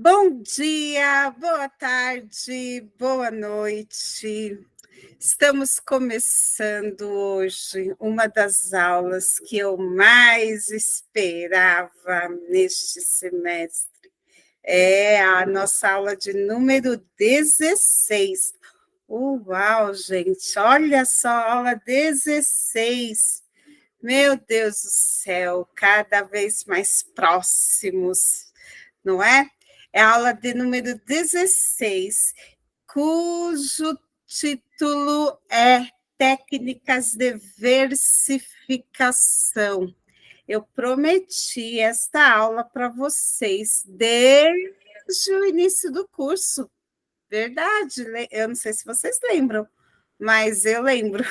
Bom dia, boa tarde, boa noite. Estamos começando hoje uma das aulas que eu mais esperava neste semestre. É a nossa aula de número 16. Uau, gente, olha só, aula 16. Meu Deus do céu, cada vez mais próximos, não é? É a aula de número 16, cujo título é Técnicas de Versificação. Eu prometi esta aula para vocês desde o início do curso, verdade? Eu não sei se vocês lembram, mas eu lembro,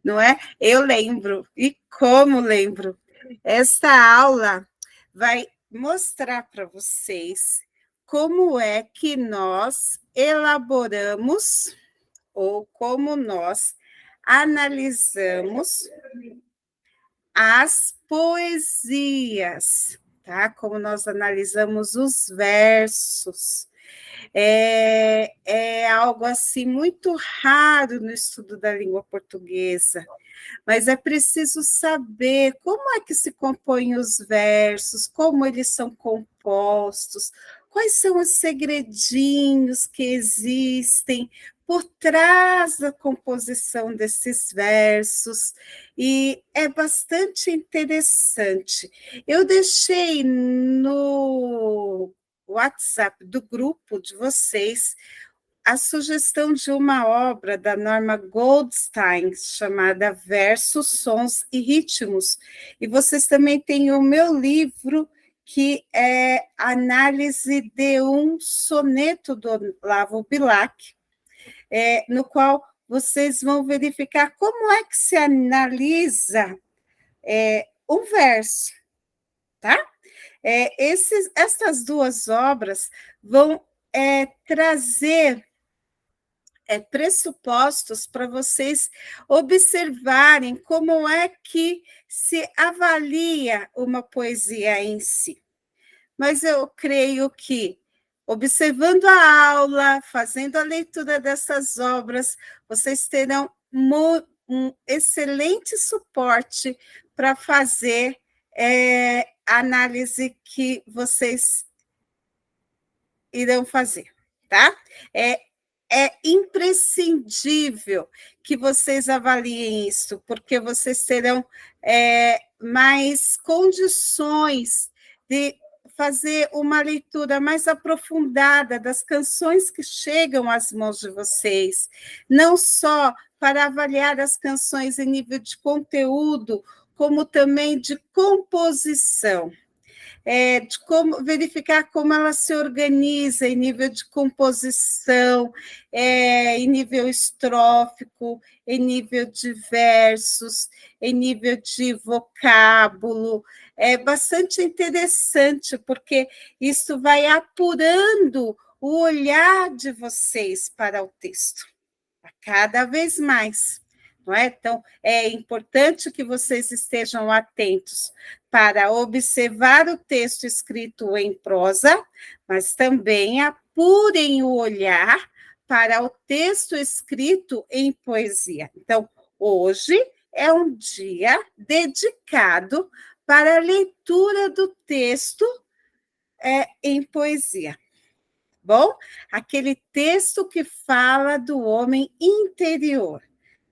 não é? Eu lembro, e como lembro. Esta aula vai mostrar para vocês como é que nós elaboramos ou como nós analisamos as poesias, tá? Como nós analisamos os versos. É algo assim muito raro no estudo da língua portuguesa, mas é preciso saber como é que se compõem os versos, como eles são compostos, quais são os segredinhos que existem por trás da composição desses versos, e é bastante interessante. Eu deixei no WhatsApp do grupo de vocês a sugestão de uma obra da Norma Goldstein, chamada Versos, Sons e Ritmos. E vocês também têm o meu livro, que é Análise de um Soneto do Olavo Bilac, no qual vocês vão verificar como é que se analisa um verso, tá? Essas duas obras vão trazer pressupostos para vocês observarem como é que se avalia uma poesia em si. Mas eu creio que, observando a aula, fazendo a leitura dessas obras, vocês terão um excelente suporte para fazer a análise que vocês irão fazer, tá? É imprescindível que vocês avaliem isso, porque vocês terão mais condições de fazer uma leitura mais aprofundada das canções que chegam às mãos de vocês, não só para avaliar as canções em nível de conteúdo, como também de composição. De como verificar como ela se organiza em nível de composição, em nível estrófico, em nível de versos, em nível de vocábulo. É bastante interessante, porque isso vai apurando o olhar de vocês para o texto, cada vez mais. Não é? Então, é importante que vocês estejam atentos para observar o texto escrito em prosa, mas também apurem o olhar para o texto escrito em poesia. Então, hoje é um dia dedicado para a leitura do texto em poesia. Bom, aquele texto que fala do homem interior,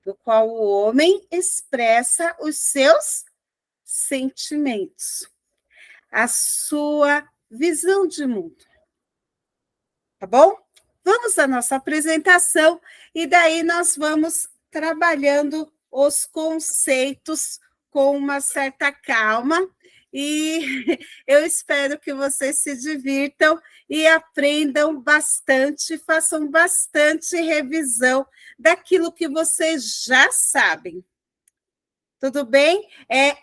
do qual o homem expressa os seus sentimentos, a sua visão de mundo. Tá bom? Vamos à nossa apresentação e daí nós vamos trabalhando os conceitos com uma certa calma e eu espero que vocês se divirtam e aprendam bastante, façam bastante revisão daquilo que vocês já sabem. Tudo bem?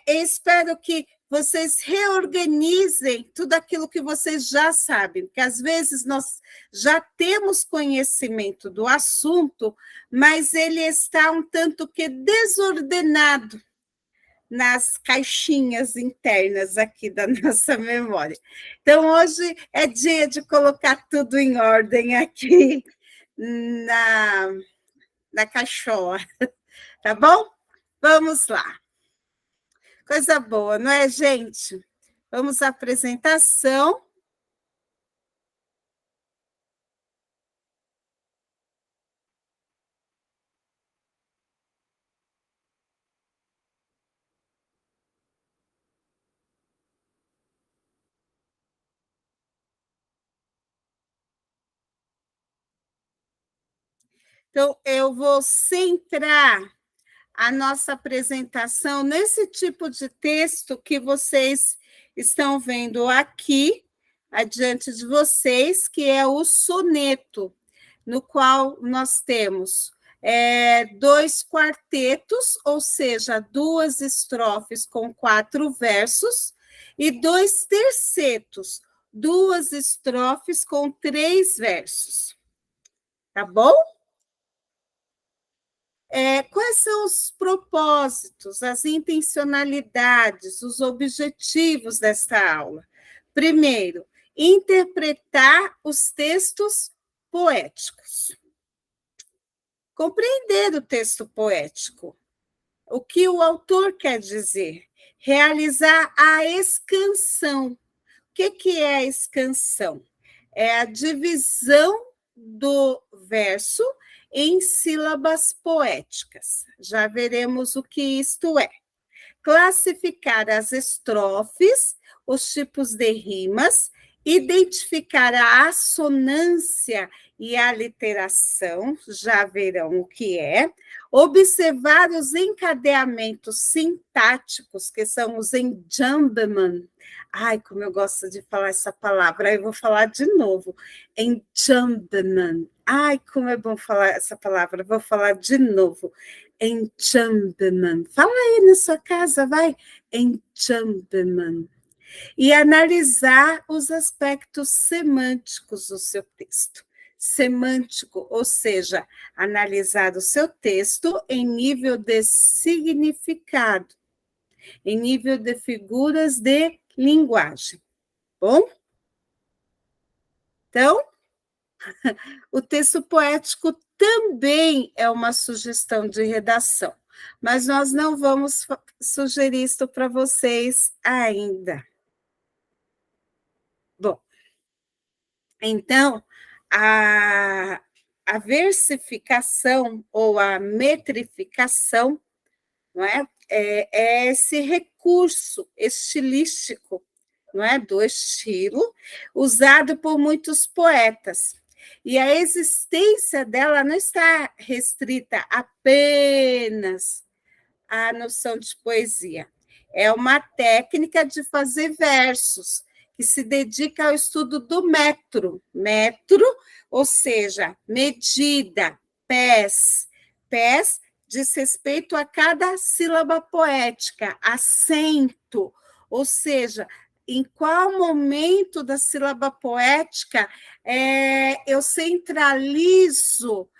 Espero que vocês reorganizem tudo aquilo que vocês já sabem, porque às vezes nós já temos conhecimento do assunto, mas ele está um tanto que desordenado, nas caixinhas internas aqui da nossa memória. Então, hoje é dia de colocar tudo em ordem aqui na, na caixola, tá bom? Vamos lá. Coisa boa, não é, gente? Vamos à apresentação. Então, eu vou centrar a nossa apresentação nesse tipo de texto que vocês estão vendo aqui, adiante de vocês, que é o soneto, no qual nós temos dois quartetos, ou seja, duas estrofes com 4 versos, e dois tercetos, duas estrofes com 3 versos. Tá bom? Quais são os propósitos, as intencionalidades, os objetivos desta aula? Primeiro, interpretar os textos poéticos. Compreender o texto poético. O que o autor quer dizer? Realizar a escansão. O que é a escansão? É a divisão do verso em sílabas poéticas. Já veremos o que isto é. Classificar as estrofes, os tipos de rimas, identificar a assonância e a literação, já verão o que é, observar os encadeamentos sintáticos, que são os enjambment. Ai, como eu gosto de falar essa palavra, eu vou falar de novo. Enjambment. Ai, como é bom falar essa palavra, vou falar de novo. Enjambment. Fala aí na sua casa, vai. Enjambment. E analisar os aspectos semânticos do seu texto. Semântico, ou seja, analisar o seu texto em nível de significado, em nível de figuras de linguagem. Bom? Então, o texto poético também é uma sugestão de redação, mas nós não vamos sugerir isto para vocês ainda. Bom, então, a versificação ou a metrificação, não é? É esse recurso estilístico, não é? Do estilo, usado por muitos poetas. E a existência dela não está restrita apenas à noção de poesia. É uma técnica de fazer versos, que se dedica ao estudo do metro. Metro, ou seja, medida, pés. Pés diz respeito a cada sílaba poética, acento, ou seja, em qual momento da sílaba poética eu centralizo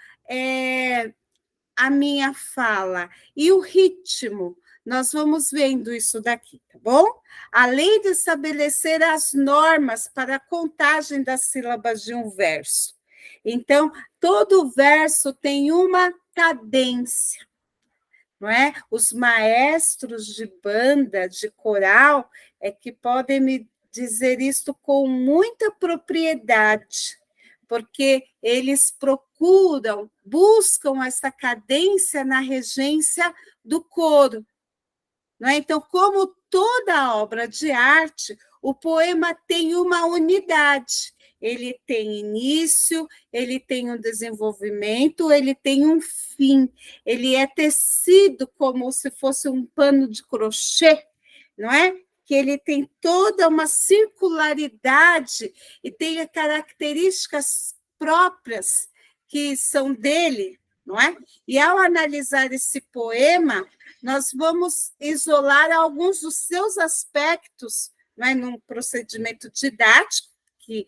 a minha fala e o ritmo. Nós vamos vendo isso daqui, tá bom? Além de estabelecer as normas para a contagem das sílabas de um verso. Então, todo verso tem uma cadência, não é? Os maestros de banda, de coral, que podem me dizer isto com muita propriedade, porque eles procuram, buscam essa cadência na regência do coro. Não é? Então, como toda obra de arte, o poema tem uma unidade. Ele tem início, ele tem um desenvolvimento, ele tem um fim. Ele é tecido como se fosse um pano de crochê, não é? Que ele tem toda uma circularidade e tem características próprias que são dele, não é? E ao analisar esse poema, nós vamos isolar alguns dos seus aspectos, não é? Num procedimento didático, que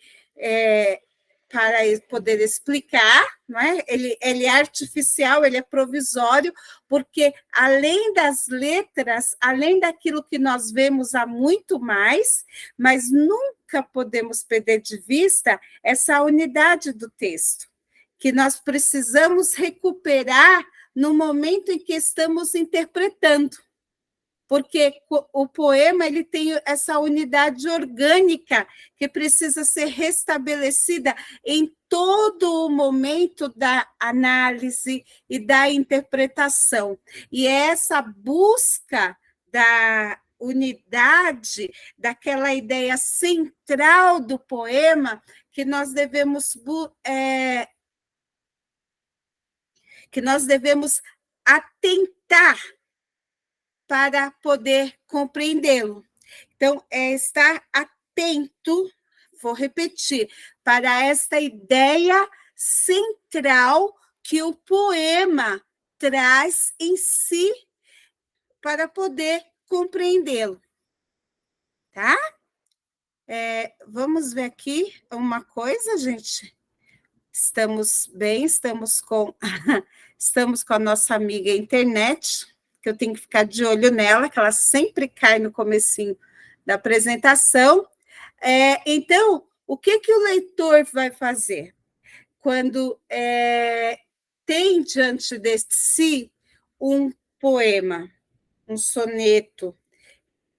para poder explicar, não é? Ele é artificial, ele é provisório, porque além das letras, além daquilo que nós vemos, há muito mais, mas nunca podemos perder de vista essa unidade do texto, que nós precisamos recuperar no momento em que estamos interpretando, porque o poema ele tem essa unidade orgânica que precisa ser restabelecida em todo o momento da análise e da interpretação. E é essa busca da unidade, daquela ideia central do poema que nós devemos atentar para poder compreendê-lo. Então, é estar atento, vou repetir, para esta ideia central que o poema traz em si para poder compreendê-lo. Tá? Vamos ver aqui uma coisa, gente. Estamos bem, estamos com a nossa amiga internet, que eu tenho que ficar de olho nela, que ela sempre cai no comecinho da apresentação. Então, o que o leitor vai fazer? Quando tem diante de si um poema, um soneto,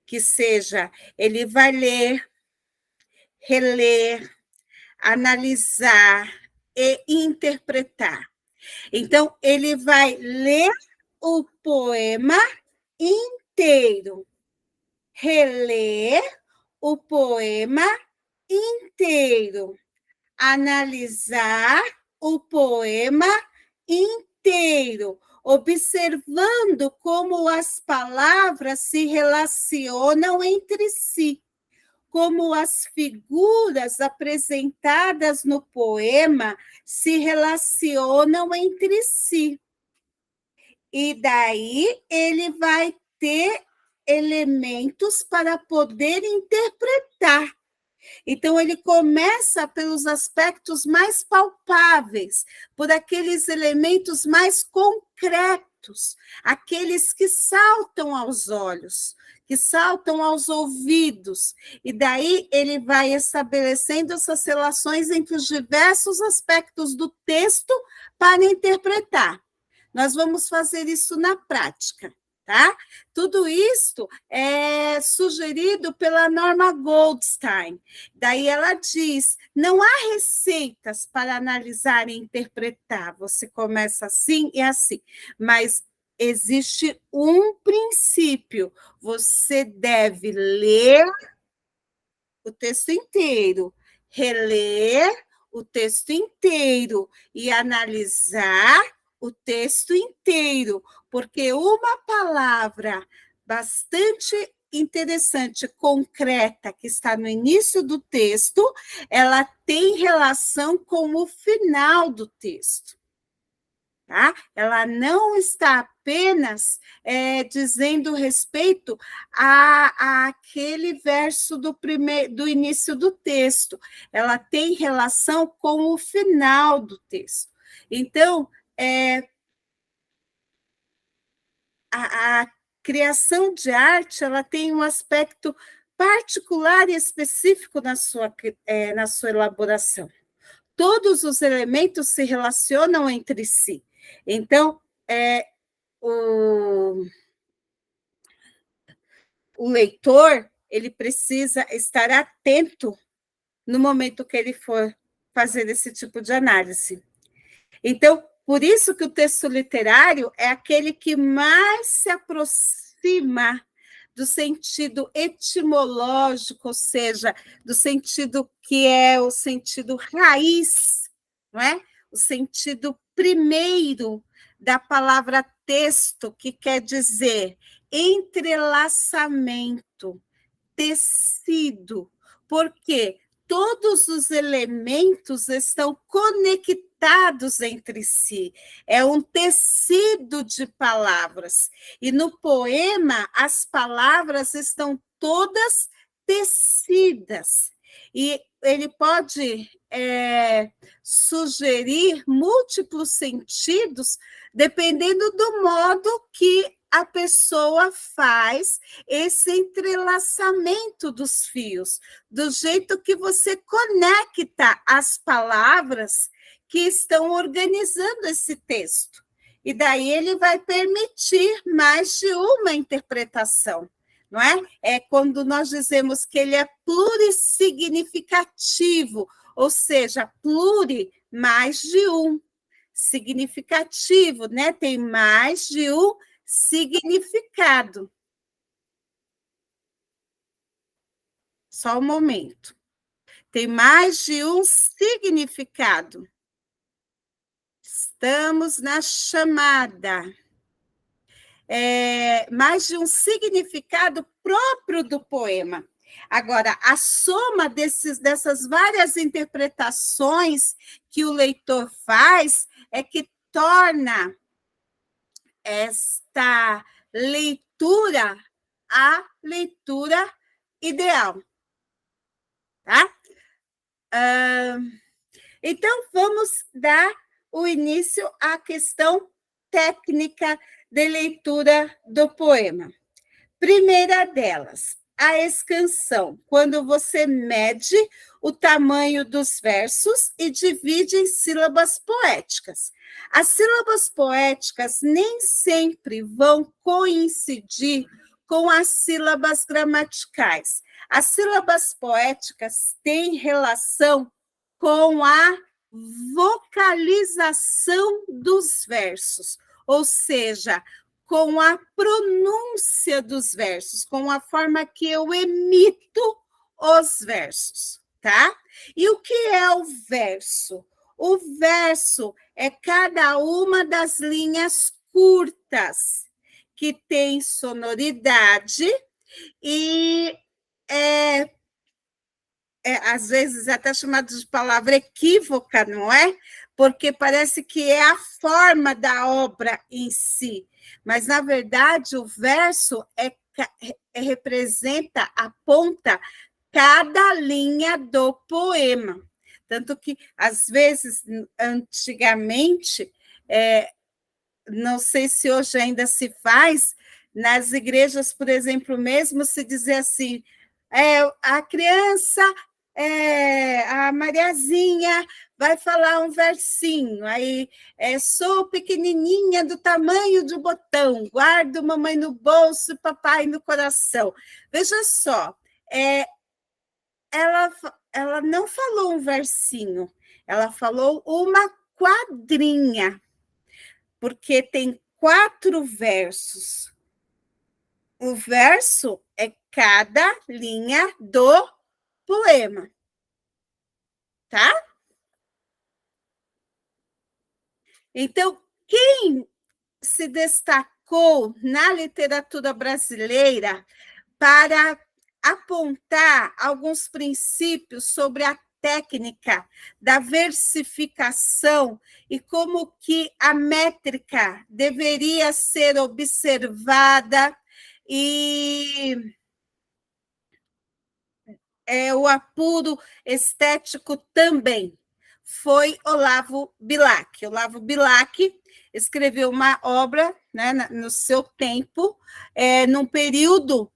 que seja, ele vai ler, reler, analisar e interpretar. Então, ele vai ler o poema inteiro, reler o poema inteiro, analisar o poema inteiro, observando como as palavras se relacionam entre si, como as figuras apresentadas no poema se relacionam entre si. E daí ele vai ter elementos para poder interpretar. Então, ele começa pelos aspectos mais palpáveis, por aqueles elementos mais concretos, aqueles que saltam aos olhos, que saltam aos ouvidos, e daí ele vai estabelecendo essas relações entre os diversos aspectos do texto para interpretar. Nós vamos fazer isso na prática. Tá? Tudo isso é sugerido pela Norma Goldstein. Daí ela diz: não há receitas para analisar e interpretar. Você começa assim e assim, mas existe um princípio. Você deve ler o texto inteiro, reler o texto inteiro e analisar o texto inteiro, porque uma palavra bastante interessante, concreta, que está no início do texto, ela tem relação com o final do texto. Tá? Ela não está apenas dizendo respeito àquele verso do início do texto, ela tem relação com o final do texto. Então, a criação de arte ela tem um aspecto particular e específico na sua elaboração. Todos os elementos se relacionam entre si. Então, o leitor ele precisa estar atento no momento que ele for fazer esse tipo de análise. Então, por isso que o texto literário é aquele que mais se aproxima do sentido etimológico, ou seja, do sentido que é o sentido raiz, não é? O sentido primeiro da palavra texto, que quer dizer entrelaçamento, tecido, porque todos os elementos estão conectados entre si. É um tecido de palavras. E no poema, as palavras estão todas tecidas. E ele pode sugerir múltiplos sentidos, dependendo do modo que a pessoa faz esse entrelaçamento dos fios, do jeito que você conecta as palavras que estão organizando esse texto. E daí ele vai permitir mais de uma interpretação, não é? É quando nós dizemos que ele é plurissignificativo, ou seja, pluri, mais de um. Significativo, né? Tem mais de um significado. Só um momento. Tem mais de um significado. Estamos na chamada. Mais de um significado próprio do poema. Agora, a soma dessas várias interpretações que o leitor faz é que torna esta leitura a leitura ideal. Tá? Então, vamos dar o início à questão técnica de leitura do poema. Primeira delas, a escansão, quando você mede o tamanho dos versos e divide em sílabas poéticas. As sílabas poéticas nem sempre vão coincidir com as sílabas gramaticais. As sílabas poéticas têm relação com a vocalização dos versos, ou seja, com a pronúncia dos versos, com a forma que eu emito os versos, tá? E o que é o verso? O verso é cada uma das linhas curtas, que tem sonoridade e às vezes até chamado de palavra equívoca, não é? Porque parece que é a forma da obra em si. Mas, na verdade, o verso representa, aponta cada linha do poema. Tanto que, às vezes, antigamente, não sei se hoje ainda se faz, nas igrejas, por exemplo, mesmo se dizer assim, a criança, a Mariazinha vai falar um versinho, aí sou pequenininha do tamanho de um botão, guardo mamãe no bolso, papai no coração. Veja só, ela não falou um versinho, ela falou uma quadrinha, porque tem 4 versos. O verso é cada linha do poema, tá? Então, quem se destacou na literatura brasileira para apontar alguns princípios sobre a técnica da versificação e como que a métrica deveria ser observada e o apuro estético também foi Olavo Bilac. Olavo Bilac escreveu uma obra, né, no seu tempo, num período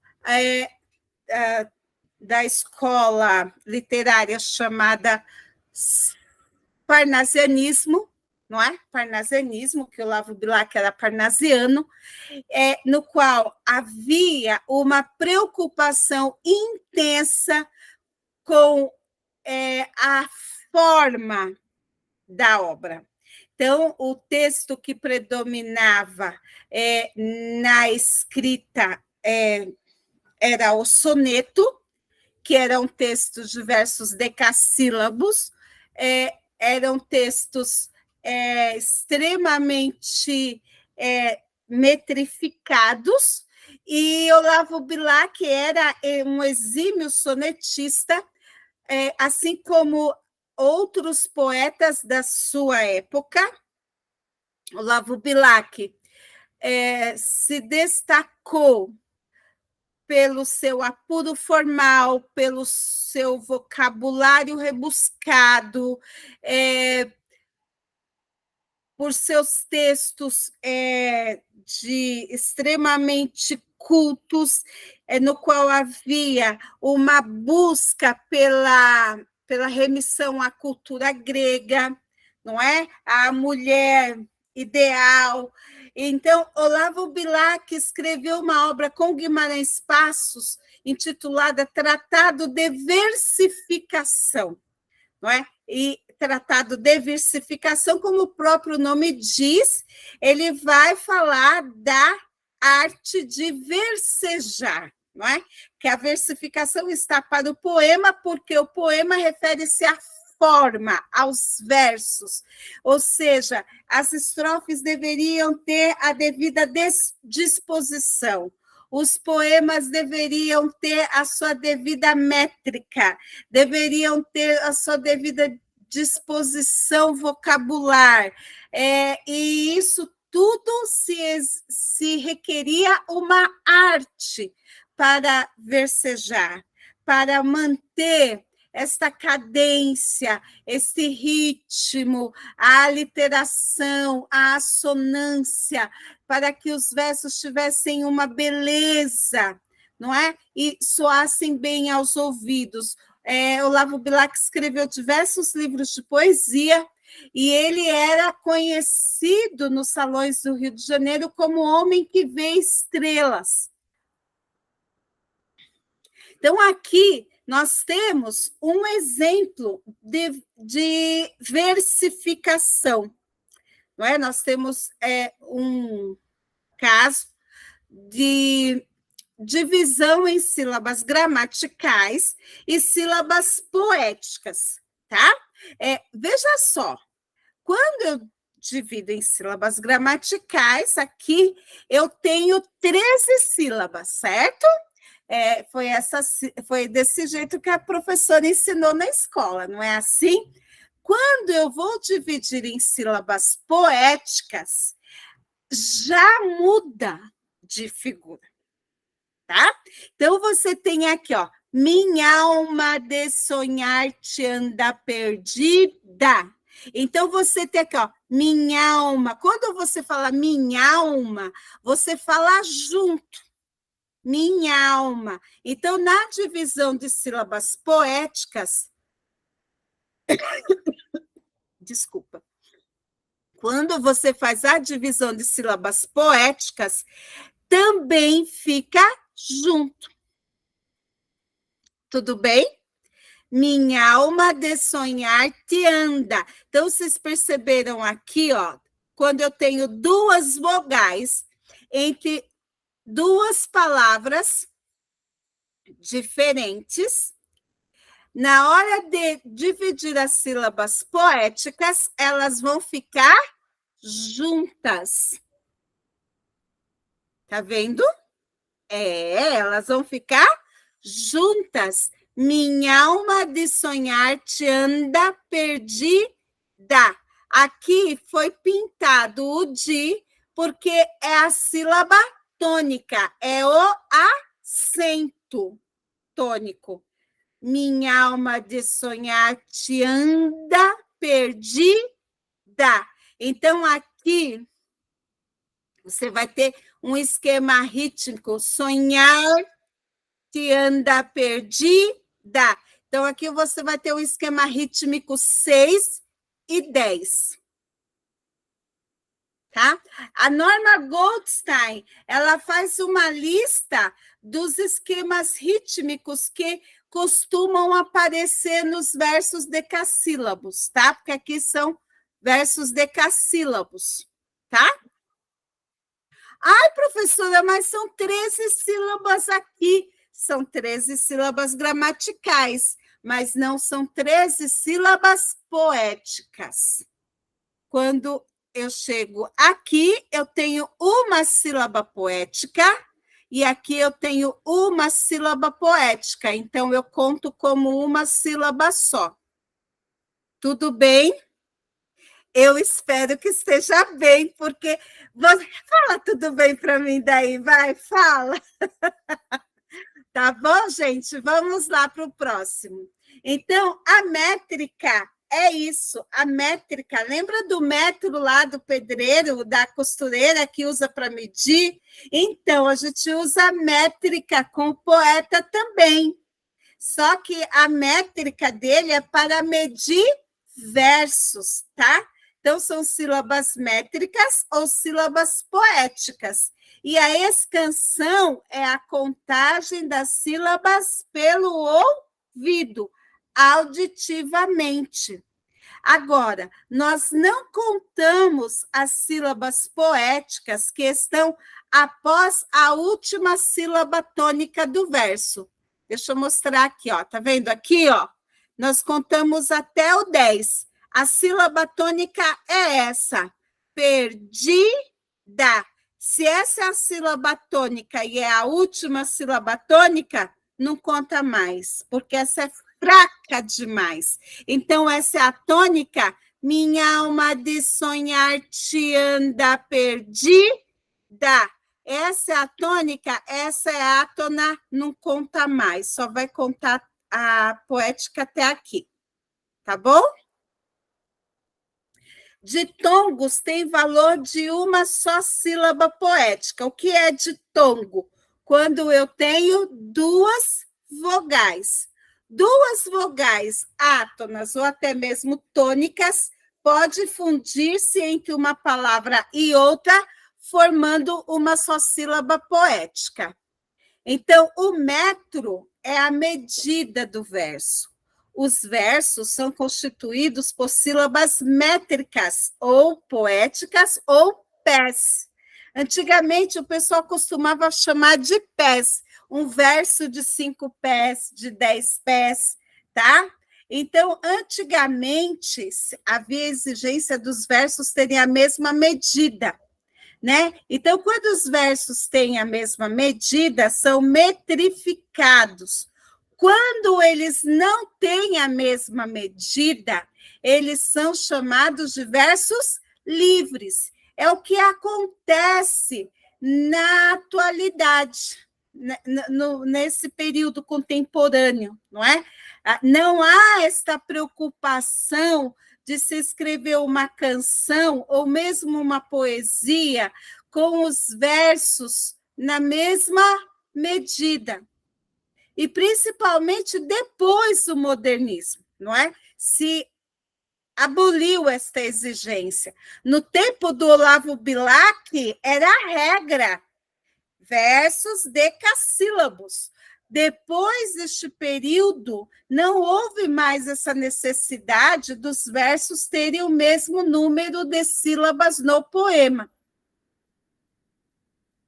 da escola literária chamada parnasianismo, não é? Parnasianismo, que o Olavo Bilac era parnasiano, no qual havia uma preocupação intensa com a forma da obra. Então, o texto que predominava na escrita era o soneto, que eram textos de versos decassílabos, eram textos extremamente metrificados, e Olavo Bilac era um exímio sonetista, assim como outros poetas da sua época. Olavo Bilac se destacou pelo seu apuro formal, pelo seu vocabulário rebuscado, por seus textos de extremamente cultos, no qual havia uma busca pela remissão à cultura grega, não é? A mulher ideal. Então, Olavo Bilac escreveu uma obra com Guimarães Passos, intitulada Tratado de Versificação, não é? E tratado de versificação, como o próprio nome diz, ele vai falar da arte de versejar, não é? Que a versificação está para o poema, porque o poema refere-se à forma, aos versos, ou seja, as estrofes deveriam ter a devida disposição. Os poemas deveriam ter a sua devida métrica, deveriam ter a sua devida disposição vocabular, e isso tudo se requeria uma arte para versejar, para manter esta cadência, esse ritmo, a aliteração, a assonância, para que os versos tivessem uma beleza, não é? E soassem bem aos ouvidos. Olavo Bilac escreveu diversos livros de poesia e ele era conhecido nos salões do Rio de Janeiro como o homem que vê estrelas. Então, aqui nós temos um exemplo de versificação, não é? Nós temos um caso de divisão em sílabas gramaticais e sílabas poéticas, tá? Veja só, quando eu divido em sílabas gramaticais, aqui eu tenho 13 sílabas, certo? Foi desse jeito que a professora ensinou na escola, não é assim? Quando eu vou dividir em sílabas poéticas, já muda de figura, tá? Então, você tem aqui, ó, minha alma de sonhar te anda perdida. Então, você tem aqui, ó, minha alma. Quando você fala minha alma, você fala junto. Minha alma. Então, na divisão de sílabas poéticas, desculpa, quando você faz a divisão de sílabas poéticas, também fica junto. Tudo bem? Minha alma de sonhar te anda. Então, vocês perceberam aqui, ó, quando eu tenho duas vogais entre duas palavras diferentes, na hora de dividir as sílabas poéticas, elas vão ficar juntas. Tá vendo? Elas vão ficar juntas. Minha alma de sonhar te anda perdida. Aqui foi pintado o de, porque é a sílaba tônica, é o acento tônico. Minha alma de sonhar te anda perdida. Então, aqui você vai ter um esquema rítmico, sonhar te anda perdida. Então, aqui você vai ter um esquema rítmico 6 e 10. Tá? A Norma Goldstein, ela faz uma lista dos esquemas rítmicos que costumam aparecer nos versos decassílabos, tá? Porque aqui são versos decassílabos, tá? Ai, professora, mas são 13 sílabas aqui. São 13 sílabas gramaticais, mas não são 13 sílabas poéticas. Quando eu chego aqui, eu tenho uma sílaba poética e aqui eu tenho uma sílaba poética. Então, eu conto como uma sílaba só. Tudo bem? Eu espero que esteja bem, porque... Fala tudo bem para mim daí, vai, fala. Tá bom, gente? Vamos lá para o próximo. Então, a métrica é isso. A métrica, lembra do metro lá do pedreiro, da costureira que usa para medir? Então, a gente usa a métrica com o poeta também. Só que a métrica dele é para medir versos, tá? Então, são sílabas métricas ou sílabas poéticas. E a escansão é a contagem das sílabas pelo ouvido, auditivamente. Agora, nós não contamos as sílabas poéticas que estão após a última sílaba tônica do verso. Deixa eu mostrar aqui, ó. Tá vendo aqui, ó? Nós contamos até o 10. A sílaba tônica é essa. Perdida. Se essa é a sílaba tônica e é a última sílaba tônica, não conta mais, porque essa é fraca demais. Então, essa é a tônica. Minha alma de sonhar te anda perdida. Essa é a tônica, essa é a átona, não conta mais, só vai contar a poética até aqui. Tá bom? Ditongos tem valor de uma só sílaba poética. O que é ditongo? Quando eu tenho duas vogais. Duas vogais átonas ou até mesmo tônicas pode fundir-se entre uma palavra e outra, formando uma só sílaba poética. Então, o metro é a medida do verso. Os versos são constituídos por sílabas métricas, ou poéticas, ou pés. Antigamente, o pessoal costumava chamar de pés, um verso de 5 pés, de 10 pés, tá? Então, antigamente, havia exigência dos versos terem a mesma medida, né? Então, quando os versos têm a mesma medida, são metrificados. Quando eles não têm a mesma medida, eles são chamados de versos livres. É o que acontece na atualidade, nesse período contemporâneo, não é? Não há esta preocupação de se escrever uma canção ou mesmo uma poesia com os versos na mesma medida. E principalmente depois do modernismo, não é? Se aboliu esta exigência. No tempo do Olavo Bilac, era a regra, versos decassílabos. Depois deste período, não houve mais essa necessidade dos versos terem o mesmo número de sílabas no poema.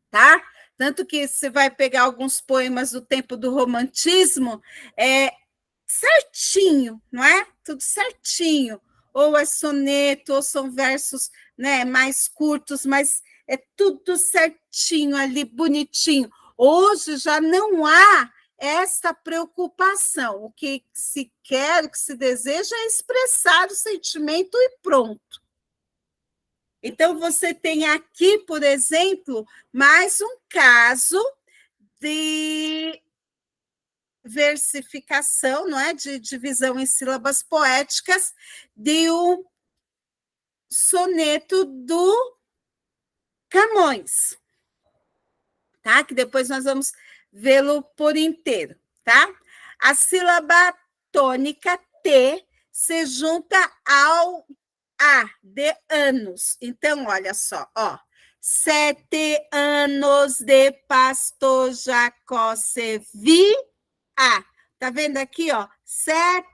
Tá? Tanto que você vai pegar alguns poemas do tempo do romantismo, certinho, não é? Tudo certinho. Ou é soneto, ou são versos, né, mais curtos, mas é tudo certinho ali, bonitinho. Hoje já não há esta preocupação. O que se quer, o que se deseja é expressar o sentimento e pronto. Então, você tem aqui, por exemplo, mais um caso de versificação, não é? De divisão em sílabas poéticas, de um soneto do Camões, tá? Que depois nós vamos vê-lo por inteiro, tá? A sílaba tônica T se junta ao A de anos. Então, olha só, ó. 7 anos de pastor Jacó se vi. Tá vendo aqui, ó? 7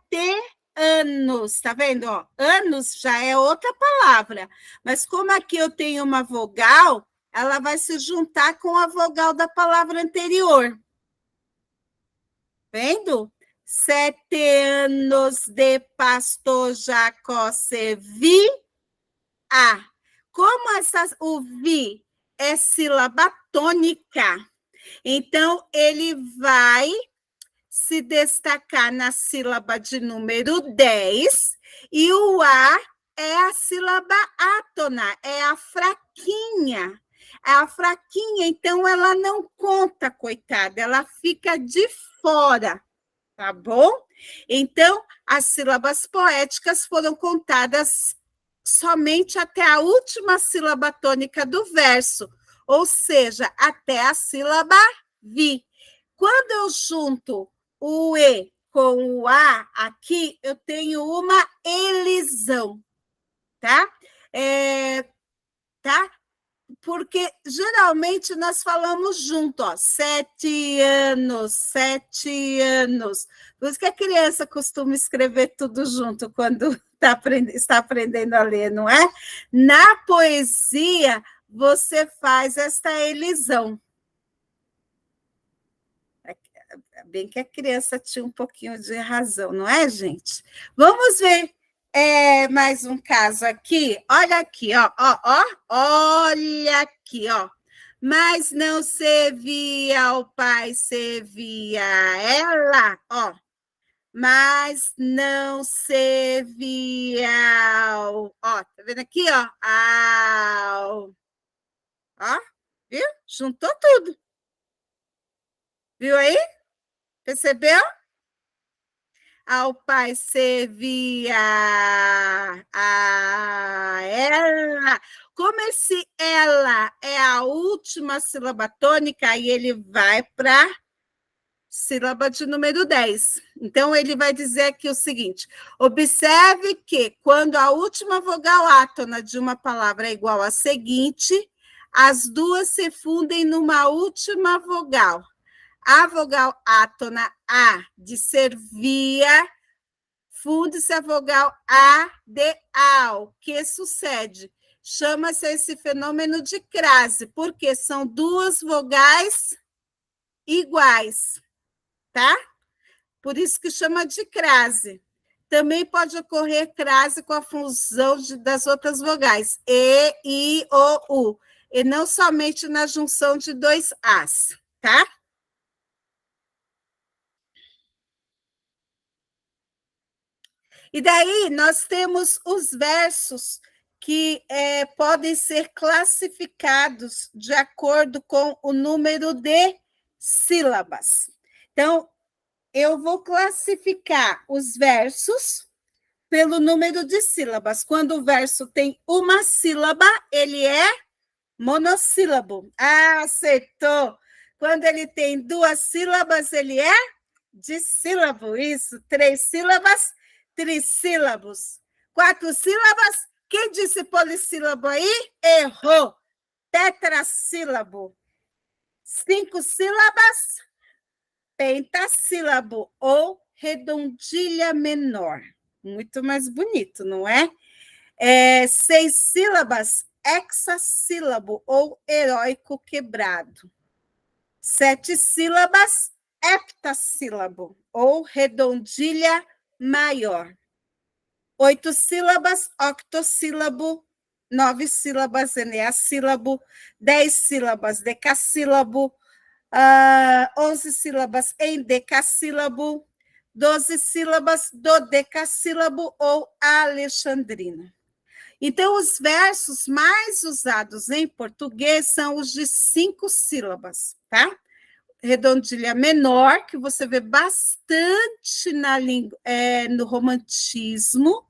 anos, tá vendo? Ó? Anos já é outra palavra, mas como aqui eu tenho uma vogal, ela vai se juntar com a vogal da palavra anterior. Vendo? 7 anos de pastor Jacó se vi. Como o vi é sílaba tônica, então ele vai se destacar na sílaba de número 10, e o A é a sílaba átona, é a fraquinha. A fraquinha, então, ela não conta, coitada, ela fica de fora, tá bom? Então, as sílabas poéticas foram contadas somente até a última sílaba tônica do verso, ou seja, até a sílaba vi. Quando eu junto o E com o A aqui, eu tenho uma elisão, tá? Tá? Porque geralmente nós falamos junto, ó, 7 anos, 7 anos. Por isso que a criança costuma escrever tudo junto quando está aprendendo a ler, não é? Na poesia, você faz esta elisão. Bem que a criança tinha um pouquinho de razão, não é, gente? Vamos ver mais um caso aqui. Olha aqui, olha aqui, ó. Mas não servia ao pai, servia ela, ó. Mas não servia ao, ó, tá vendo aqui, ó? Ó, viu? Juntou tudo. Viu aí? Percebeu? Ao pai servia a ela. Como esse ela é a última sílaba tônica, aí ele vai para sílaba de número 10. Então, ele vai dizer aqui o seguinte: observe que quando a última vogal átona de uma palavra é igual à seguinte, as duas se fundem numa última vogal. A vogal átona A de servia funde-se a vogal A de ao, que sucede. Chama-se esse fenômeno de crase, porque são duas vogais iguais, tá? Por isso que chama de crase. Também pode ocorrer crase com a fusão das outras vogais, E, I, O, U, e não somente na junção de dois As, tá? E daí nós temos os versos que podem ser classificados de acordo com o número de sílabas. Então, eu vou classificar os versos pelo número de sílabas. Quando o verso tem uma sílaba, ele é monossílabo. Ah, acertou! Quando ele tem duas sílabas, ele é dissílabo. Isso, 3 sílabas, trissílabos. 4 sílabas, quem disse polissílabo aí? Errou. Tetrassílabo. 5 sílabas, pentassílabo ou redondilha menor. Muito mais bonito, não é? 6 sílabas, hexassílabo ou heróico quebrado. 7 sílabas, heptassílabo ou redondilha maior. 8 sílabas, octossílabo. 9 sílabas, eneassílabo. 10 sílabas, decassílabo. 11 sílabas, endecassílabo. 12 sílabas, dodecassílabo ou alexandrino. Então, os versos mais usados em português são os de 5 sílabas, tá? Redondilha menor, que você vê bastante no romantismo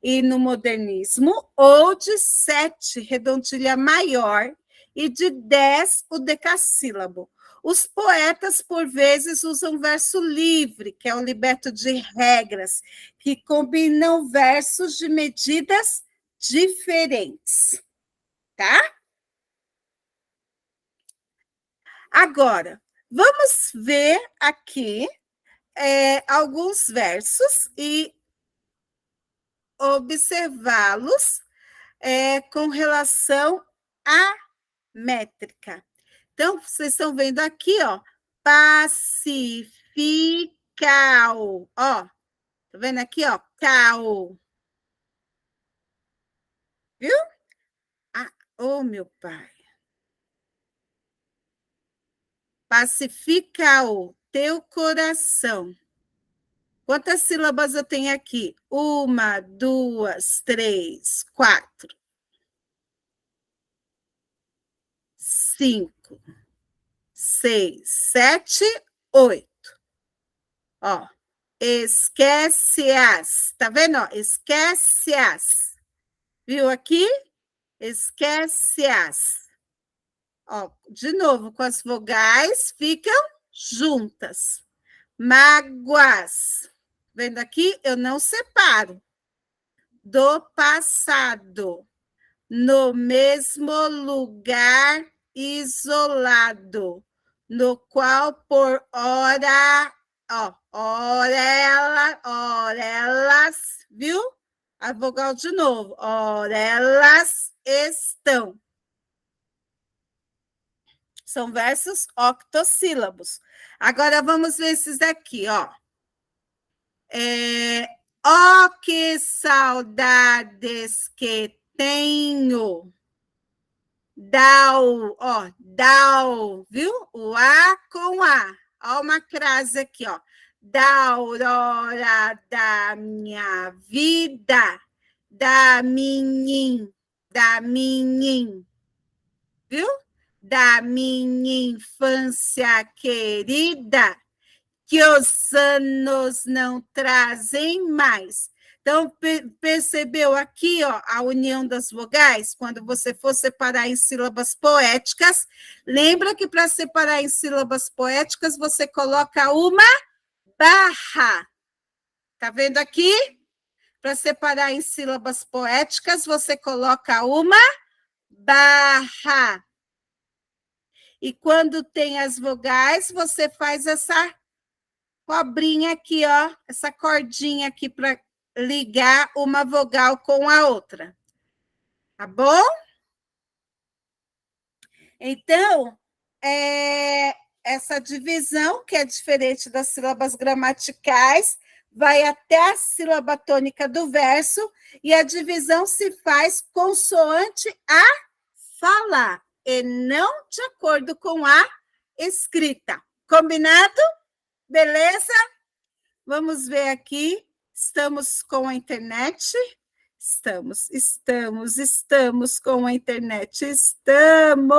e no modernismo, ou de 7, redondilha maior, e de 10, o decassílabo. Os poetas, por vezes, usam verso livre, que é o liberto de regras, que combinam versos de medidas diferentes, tá? Agora, vamos ver aqui alguns versos e observá-los com relação à métrica. Então, vocês estão vendo aqui, ó, pacifical, ó, tá vendo aqui, ó, cal, viu? Ah, oh, meu pai. Pacifica o teu coração. Quantas sílabas eu tenho aqui? 1, 2, 3, 4. 5, 6, 7, 8. Ó, esquece as. Tá vendo? Ó, esquece as. Viu aqui? Esquece as. Ó, de novo, com as vogais ficam juntas. Mágoas. Vendo aqui? Eu não separo. Do passado. No mesmo lugar isolado, no qual por ora, ó, ora elas, viu? A vogal de novo, ora elas estão. São versos octossílabos. Agora vamos ver esses daqui, ó. Ó, que saudades que tenho. Dau, ó, dau, viu? O A com A. Ó, uma crase aqui, ó. Da aurora da minha vida, da minha, viu? Da minha infância querida, que os anos não trazem mais. Então, percebeu aqui, ó, a união das vogais? Quando você for separar em sílabas poéticas, lembra que para separar em sílabas poéticas, você coloca uma barra. Tá vendo aqui? Para separar em sílabas poéticas, você coloca uma barra. E quando tem as vogais, você faz essa cobrinha aqui, ó, essa cordinha aqui para ligar uma vogal com a outra. Tá bom? Então, essa divisão, que é diferente das sílabas gramaticais, vai até a sílaba tônica do verso, e a divisão se faz consoante a fala, e não de acordo com a escrita. Combinado? Beleza? Vamos ver aqui. Estamos com a internet? Estamos com a internet. Estamos.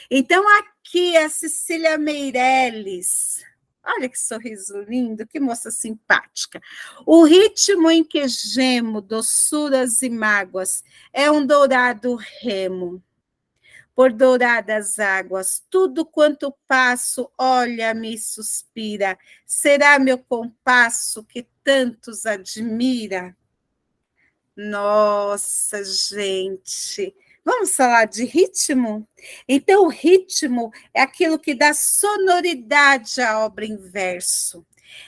Então, aqui a Cecília Meirelles. Olha que sorriso lindo, que moça simpática. O ritmo em que gemo, doçuras e mágoas, é um dourado remo. Por douradas águas, tudo quanto passo, olha-me e suspira. Será meu compasso que tantos admira? Nossa, gente! Vamos falar de ritmo? Então, o ritmo é aquilo que dá sonoridade à obra em verso.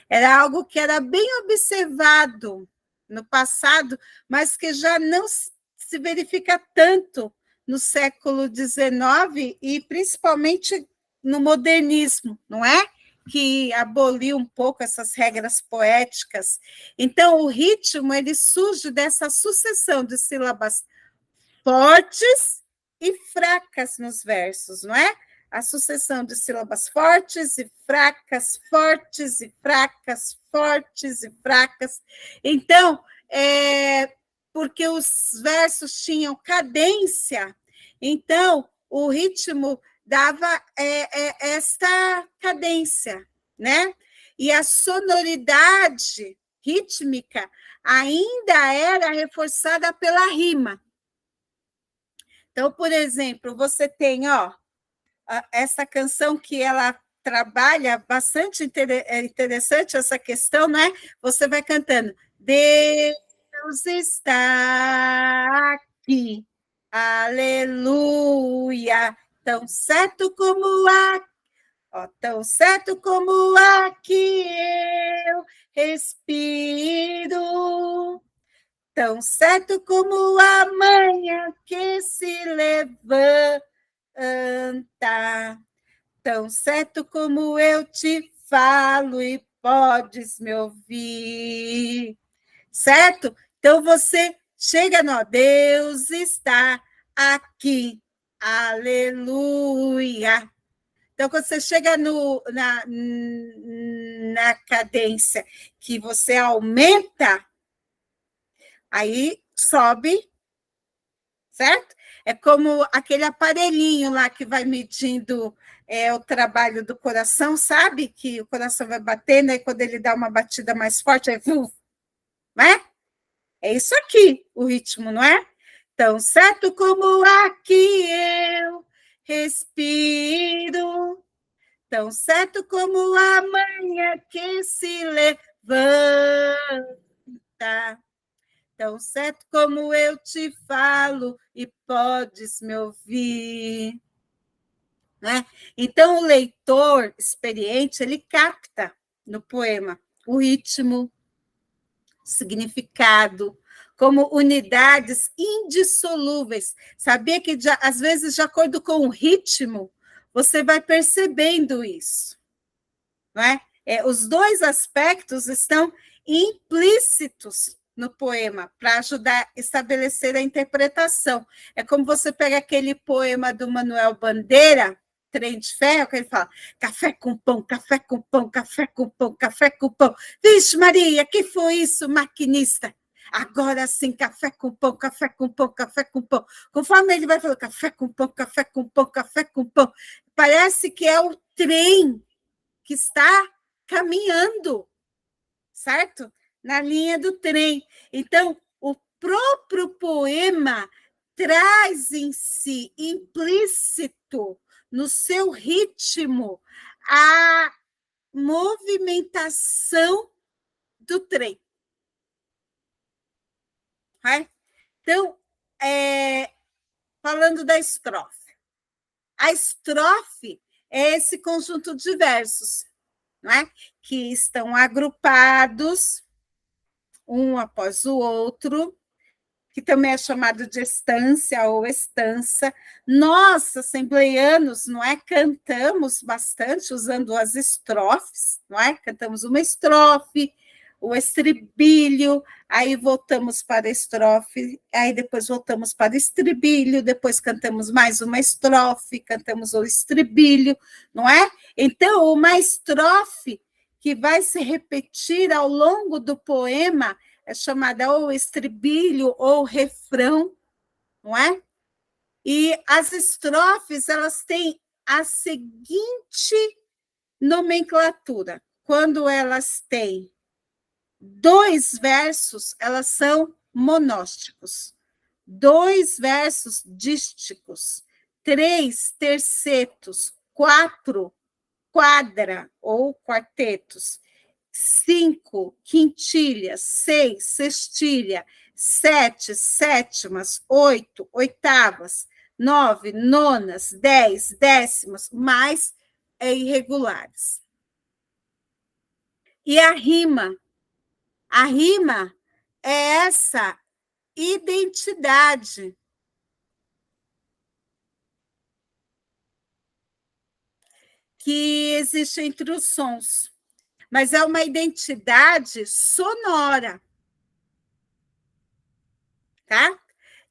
Era algo que era bem observado no passado, mas que já não se verifica tanto no século XIX e principalmente no modernismo, não é? Que aboliu um pouco essas regras poéticas. Então, o ritmo ele surge dessa sucessão de sílabas fortes e fracas nos versos, não é? A sucessão de sílabas fortes e fracas, fortes e fracas, fortes e fracas. Então, porque os versos tinham cadência, então o ritmo dava esta cadência, né? E a sonoridade rítmica ainda era reforçada pela rima. Então, por exemplo, você tem, ó, essa canção que ela trabalha bastante interessante essa questão, né? Você vai cantando. Deus está aqui, aleluia, tão certo como tão certo como aqui eu respiro, tão certo como a manhã que se levanta, tão certo como eu te falo e podes me ouvir. Certo? Então você chega no Deus está aqui. Aleluia. Então, quando você chega na cadência que você aumenta, aí sobe, certo? É como aquele aparelhinho lá que vai medindo o trabalho do coração, sabe? Que o coração vai batendo, e quando ele dá uma batida mais forte, aí, não é? É isso aqui, o ritmo, não é? Tão certo como aqui eu respiro, tão certo como a manhã que se levanta, tão certo como eu te falo e podes me ouvir. Né? Então, o leitor experiente, ele capta no poema o ritmo, o significado, como unidades indissolúveis. Sabia que, às vezes, de acordo com o ritmo, você vai percebendo isso. Não é? Os dois aspectos estão implícitos no poema, para ajudar a estabelecer a interpretação. É como você pega aquele poema do Manuel Bandeira, Trem de Ferro, que ele fala café com pão, café com pão, café com pão, café com pão. Vixe Maria, que foi isso, maquinista? Agora sim, café com pão, café com pão, café com pão. Conforme ele vai falando café com pão, café com pão, café com pão, parece que é o trem que está caminhando, certo? Na linha do trem. Então, o próprio poema traz em si, implícito, no seu ritmo, a movimentação do trem. Né? Então, falando da estrofe. A estrofe é esse conjunto de versos, não é? Que estão agrupados, um após o outro, que também é chamado de estância ou estança. Nós, assembleianos, não é? Cantamos bastante usando as estrofes, não é? Cantamos uma estrofe, o estribilho, aí voltamos para a estrofe, aí depois voltamos para o estribilho, depois cantamos mais uma estrofe, cantamos o estribilho, não é? Então, uma estrofe que vai se repetir ao longo do poema é chamada ou estribilho ou refrão, não é? E as estrofes, elas têm a seguinte nomenclatura. Quando elas têm 2 versos, elas são monósticos. 2 versos dísticos. 3 tercetos. 4 quadra ou quartetos. 5 quintilhas. 6 sextilha. 7 sétimas. 8 oitavas. 9 nonas. 10 décimas, mais irregulares. E a rima é essa identidade que existe entre os sons, mas é uma identidade sonora, tá?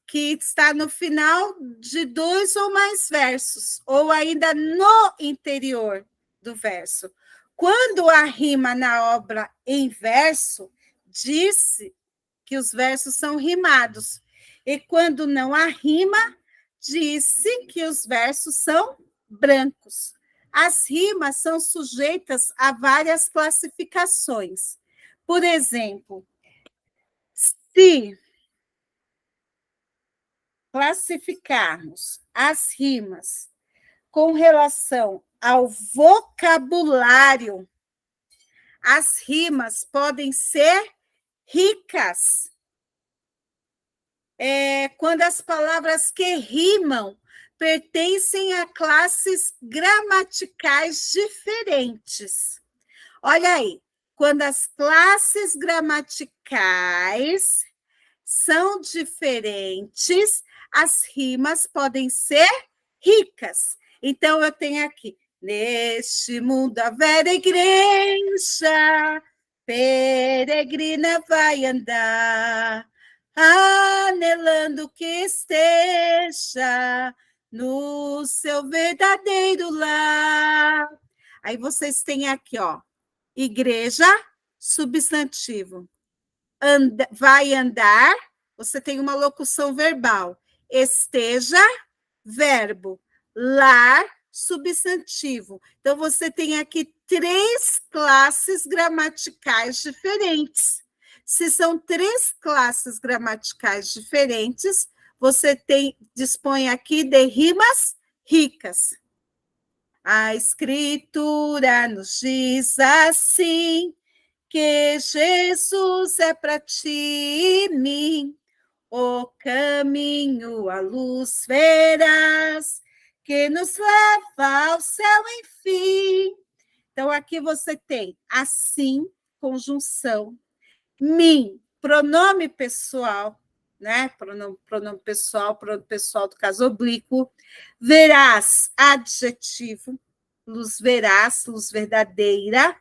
Que está no final de 2 ou mais versos, ou ainda no interior do verso. Quando a rima na obra em verso, disse que os versos são rimados. E quando não há rima, disse que os versos são brancos. As rimas são sujeitas a várias classificações. Por exemplo, se classificarmos as rimas com relação ao vocabulário, as rimas podem ser ricas. Quando as palavras que rimam pertencem a classes gramaticais diferentes. Olha aí, quando as classes gramaticais são diferentes, as rimas podem ser ricas. Então, eu tenho aqui, neste mundo a velha igreja peregrina vai andar, anelando que esteja no seu verdadeiro lar. Aí vocês têm aqui, ó, igreja, substantivo. Vai andar, você tem uma locução verbal. esteja, verbo, lar, substantivo. Então, você tem aqui 3 classes gramaticais diferentes. Se são 3 classes gramaticais diferentes, você dispõe aqui de rimas ricas. A escritura nos diz assim, que Jesus é para ti e mim, o caminho, a luz verás, que nos leva ao céu, enfim. Então, aqui você tem assim, conjunção, mim, pronome pessoal, né? Pronome pessoal do caso oblíquo, verás, adjetivo, luz verás, luz verdadeira,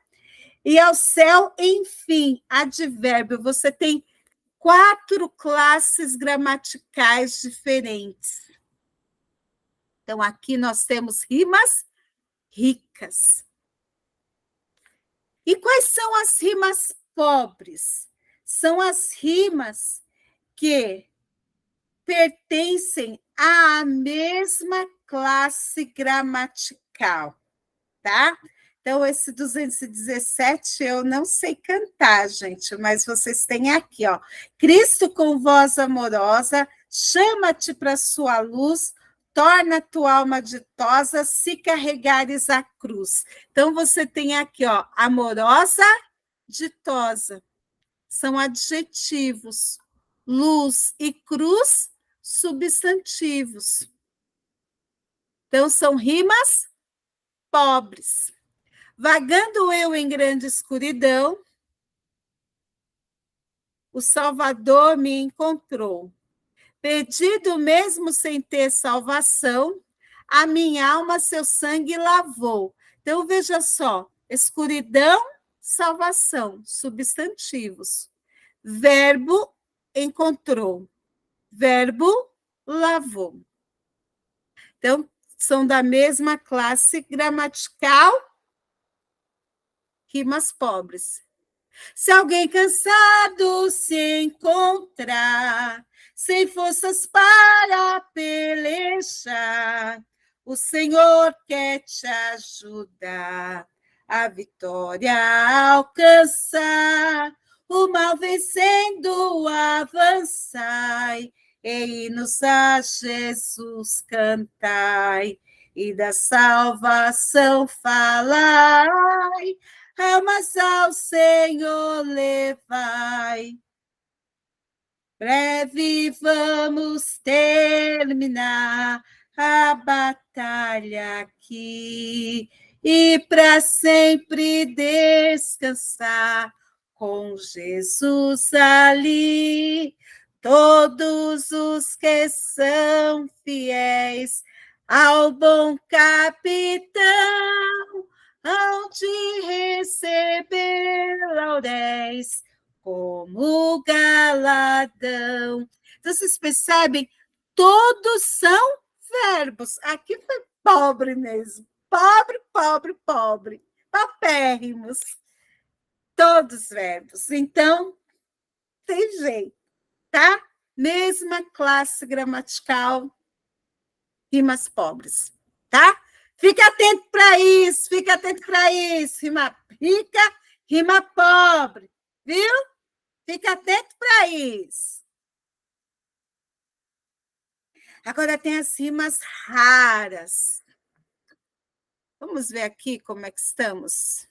e ao céu, enfim, advérbio. Você tem 4 classes gramaticais diferentes. Então, aqui nós temos rimas ricas. E quais são as rimas pobres? São as rimas que pertencem à mesma classe gramatical, tá? Então, esse 217 eu não sei cantar, gente, mas vocês têm aqui, ó. Cristo com voz amorosa, chama-te para sua luz, torna tua alma ditosa, se carregares a cruz. Então, você tem aqui, ó, amorosa, ditosa. São adjetivos. Luz e cruz, substantivos. Então, são rimas pobres. Vagando eu em grande escuridão, o Salvador me encontrou. Perdido mesmo sem ter salvação, a minha alma seu sangue lavou. Então, veja só, escuridão, salvação, substantivos. Verbo, encontrou. Verbo, lavou. Então, são da mesma classe gramatical, rimas pobres. Se alguém cansado se encontrar, sem forças para pelejar, o Senhor quer te ajudar a vitória a alcançar, o mal vencendo avançai, e hinos a Jesus cantai, e da salvação falai, almas ao Senhor levai. Breve vamos terminar a batalha aqui e para sempre descansar com Jesus ali. Todos os que são fiéis ao bom capitão hão de receber lauréis como galadão. Então, vocês percebem? Todos são verbos. Aqui foi pobre mesmo. Pobre, pobre, pobre. Paupérrimos. Todos verbos. Então, tem jeito, tá? Mesma classe gramatical, rimas pobres, tá? Fica atento para isso, fica atento para isso. Rima rica, rima pobre, viu? Fica atento para isso. Agora tem as rimas raras. Vamos ver aqui como é que estamos.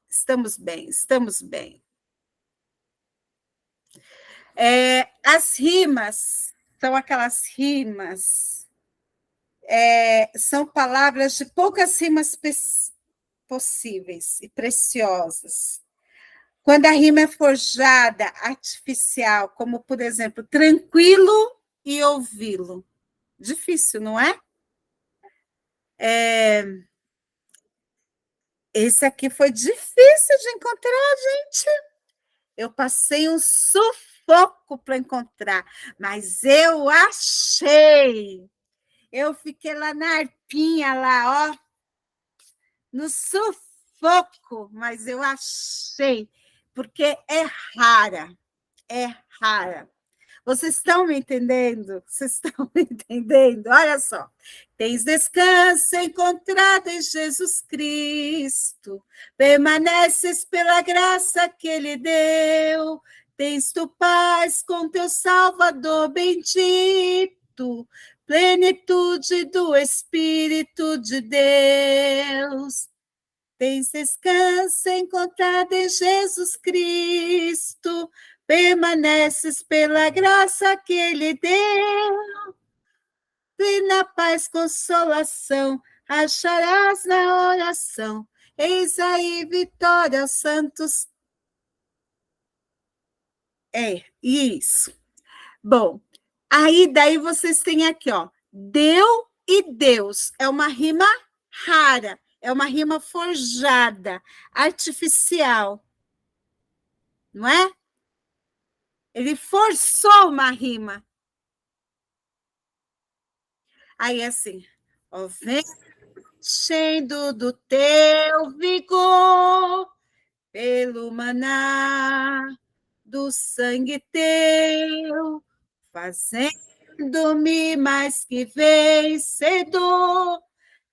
Estamos bem, estamos bem. As rimas são aquelas rimas, são palavras de poucas rimas possíveis e preciosas. Quando a rima é forjada, artificial, como, por exemplo, tranquilo e ouvi-lo. Difícil, não é? Esse aqui foi difícil de encontrar, gente. Eu passei um sufoco para encontrar, mas eu achei. Eu fiquei lá na arpinha, lá, ó, no sufoco, mas eu achei, porque é rara, é rara. Vocês estão me entendendo? Vocês estão me entendendo? Olha só. Tens descanso encontrado em Jesus Cristo, permaneces pela graça que Ele deu, tens tu paz com teu Salvador bendito, plenitude do Espírito de Deus. Tens descanso encontrado em Jesus Cristo, permaneces pela graça que Ele deu. Plena paz, consolação, acharás na oração. Eis aí vitória aos santos. Isso. Bom, aí daí vocês têm aqui, ó, deu e Deus. É uma rima rara, é uma rima forjada, artificial. Não é? Ele forçou uma rima. Aí, assim, ó, vem enchendo do teu vigor, pelo maná do sangue teu, fazendo-me mais que vencedor,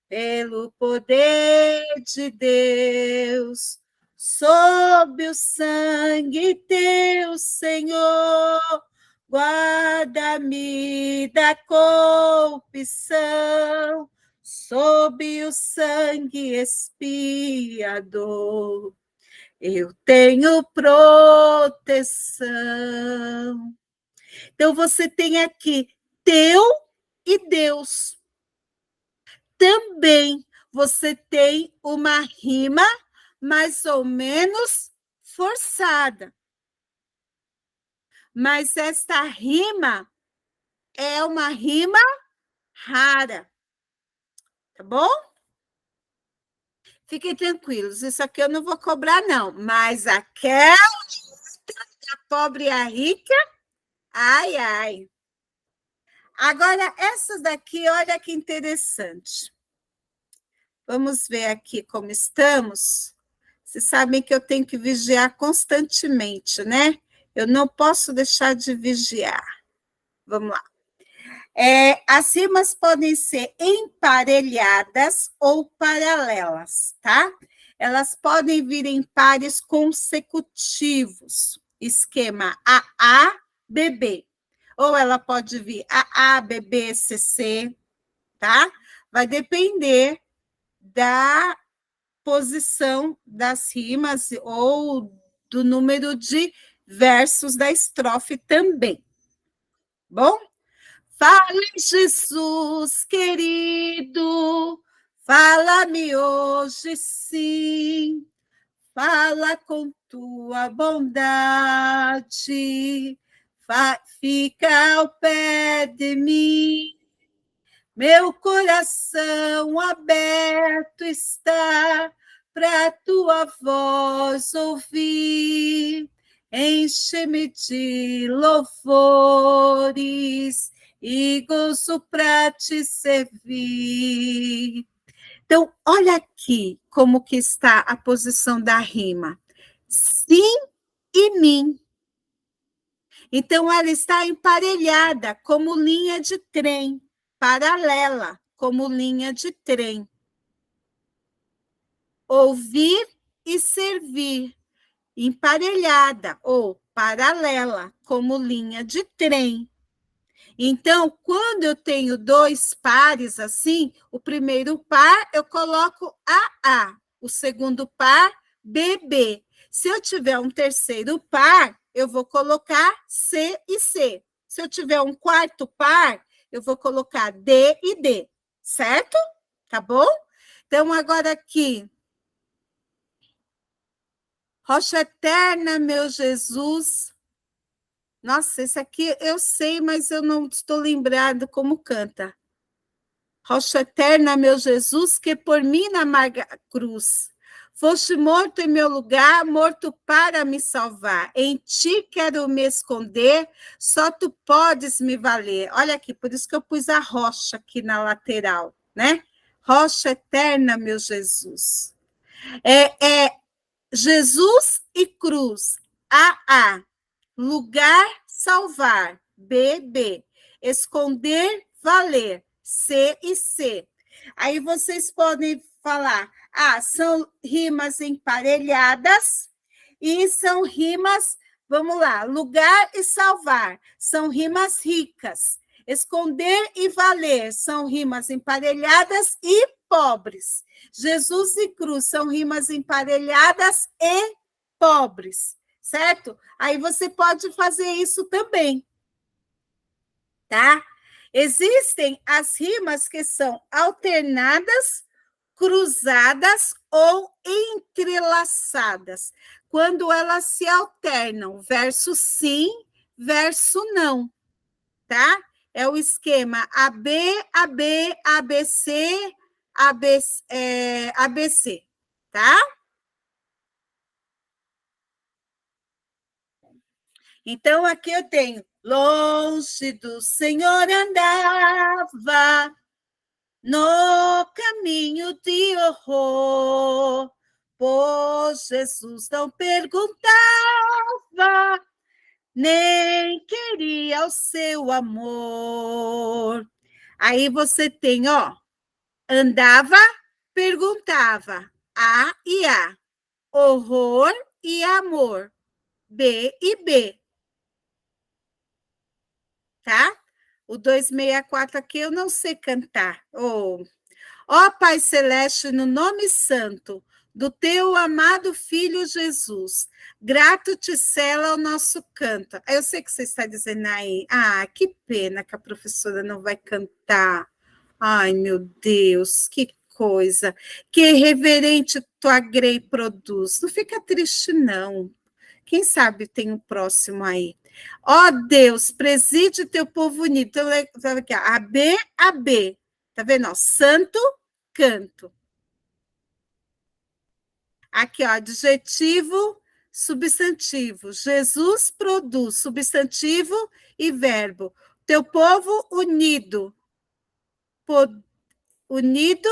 pelo poder de Deus, sob o sangue teu, Senhor, guarda-me da corrupção, sob o sangue expiador, eu tenho proteção. Então, você tem aqui teu e Deus. Também você tem uma rima mais ou menos forçada. Mas esta rima é uma rima rara. Tá bom? Fiquem tranquilos, isso aqui eu não vou cobrar, não. Mas aquela a pobre e a rica, ai, ai. Agora, essas daqui, olha que interessante. Vamos ver aqui como estamos. Vocês sabem que eu tenho que vigiar constantemente, né? Eu não posso deixar de vigiar. Vamos lá. As rimas podem ser emparelhadas ou paralelas, tá? Elas podem vir em pares consecutivos, esquema AA, BB. Ou ela pode vir AA, BB, CC, tá? Vai depender da posição das rimas ou do número de versos da estrofe também. Bom? Fala, Jesus querido, fala-me hoje sim, fala com tua bondade, fica ao pé de mim, meu coração aberto está para tua voz ouvir, enche-me de louvores e gozo para te servir. Então, olha aqui como que está a posição da rima. Sim e mim. Então, ela está emparelhada como linha de trem, paralela como linha de trem. Ouvir e servir, emparelhada ou paralela como linha de trem. Então, quando eu tenho dois pares assim, o primeiro par eu coloco AA, o segundo par BB. Se eu tiver um terceiro par, eu vou colocar C e C. Se eu tiver um quarto par, eu vou colocar D e D, certo? Tá bom? Então, agora aqui. Rocha eterna, meu Jesus. Nossa, esse aqui eu sei, mas eu não estou lembrado como canta. Rocha eterna, meu Jesus, que por mim na amarga cruz foste morto em meu lugar, morto para me salvar. Em ti quero me esconder, só tu podes me valer. Olha aqui, por isso que eu pus a rocha aqui na lateral, né? Rocha eterna, meu Jesus. Jesus e cruz. AA. Lugar, salvar. B, B. Esconder, valer, C e C. Aí vocês podem falar, são rimas emparelhadas e são rimas, vamos lá, lugar e salvar, são rimas ricas. Esconder e valer são rimas emparelhadas e pobres. Jesus e cruz são rimas emparelhadas e pobres, certo? Aí você pode fazer isso também, tá? Existem as rimas que são alternadas, cruzadas ou entrelaçadas, quando elas se alternam, verso sim, verso não, tá? É o esquema AB, AB, ABC, ABC, tá? Então, aqui eu tenho, longe do Senhor andava, no caminho de horror, pois Jesus não perguntava, nem queria o seu amor. Aí você tem, ó, andava, perguntava, A e A, horror e amor, B e B, tá? O 264 aqui eu não sei cantar. Ó Pai Celeste, no nome santo do teu amado Filho Jesus, grato te sela o nosso canto. Eu sei que você está dizendo aí, que pena que a professora não vai cantar. Ai, meu Deus, que coisa. Que reverente tua grei produz. Não fica triste, não. Quem sabe tem um próximo aí. Ó Deus, preside teu povo unido. Então, aqui, A, B, A, B. Tá vendo? Ó, santo, canto. Aqui, ó, adjetivo, substantivo. Jesus produz, substantivo e verbo. Teu povo unido. Unido,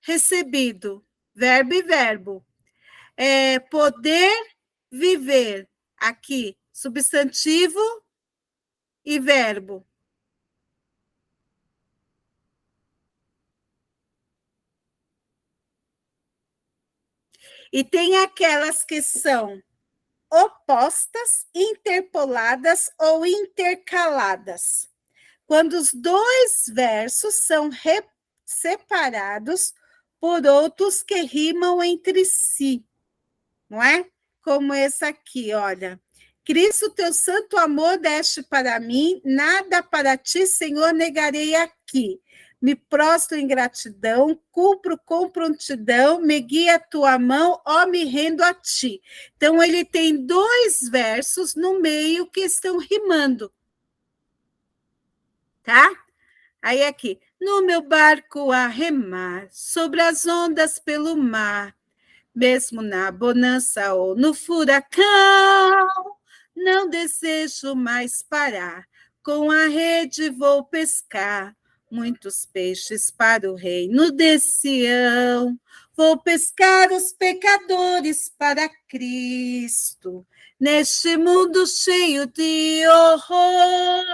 recebido. Verbo e verbo. Poder viver. Aqui, substantivo e verbo. E tem aquelas que são opostas, interpoladas ou intercaladas. Quando os dois versos são separados por outros que rimam entre si, não é? Como esse aqui, olha. Cristo, teu santo amor deste para mim, nada para ti, Senhor, negarei aqui. Me prostro em gratidão, cumpro com prontidão, me guia a tua mão, ó, me rendo a ti. Então, ele tem dois versos no meio que estão rimando, tá? Aí aqui, no meu barco a remar, sobre as ondas pelo mar, mesmo na bonança ou no furacão, não desejo mais parar. Com a rede vou pescar muitos peixes para o reino de Sião. Vou pescar os pecadores para Cristo. Neste mundo cheio de horror,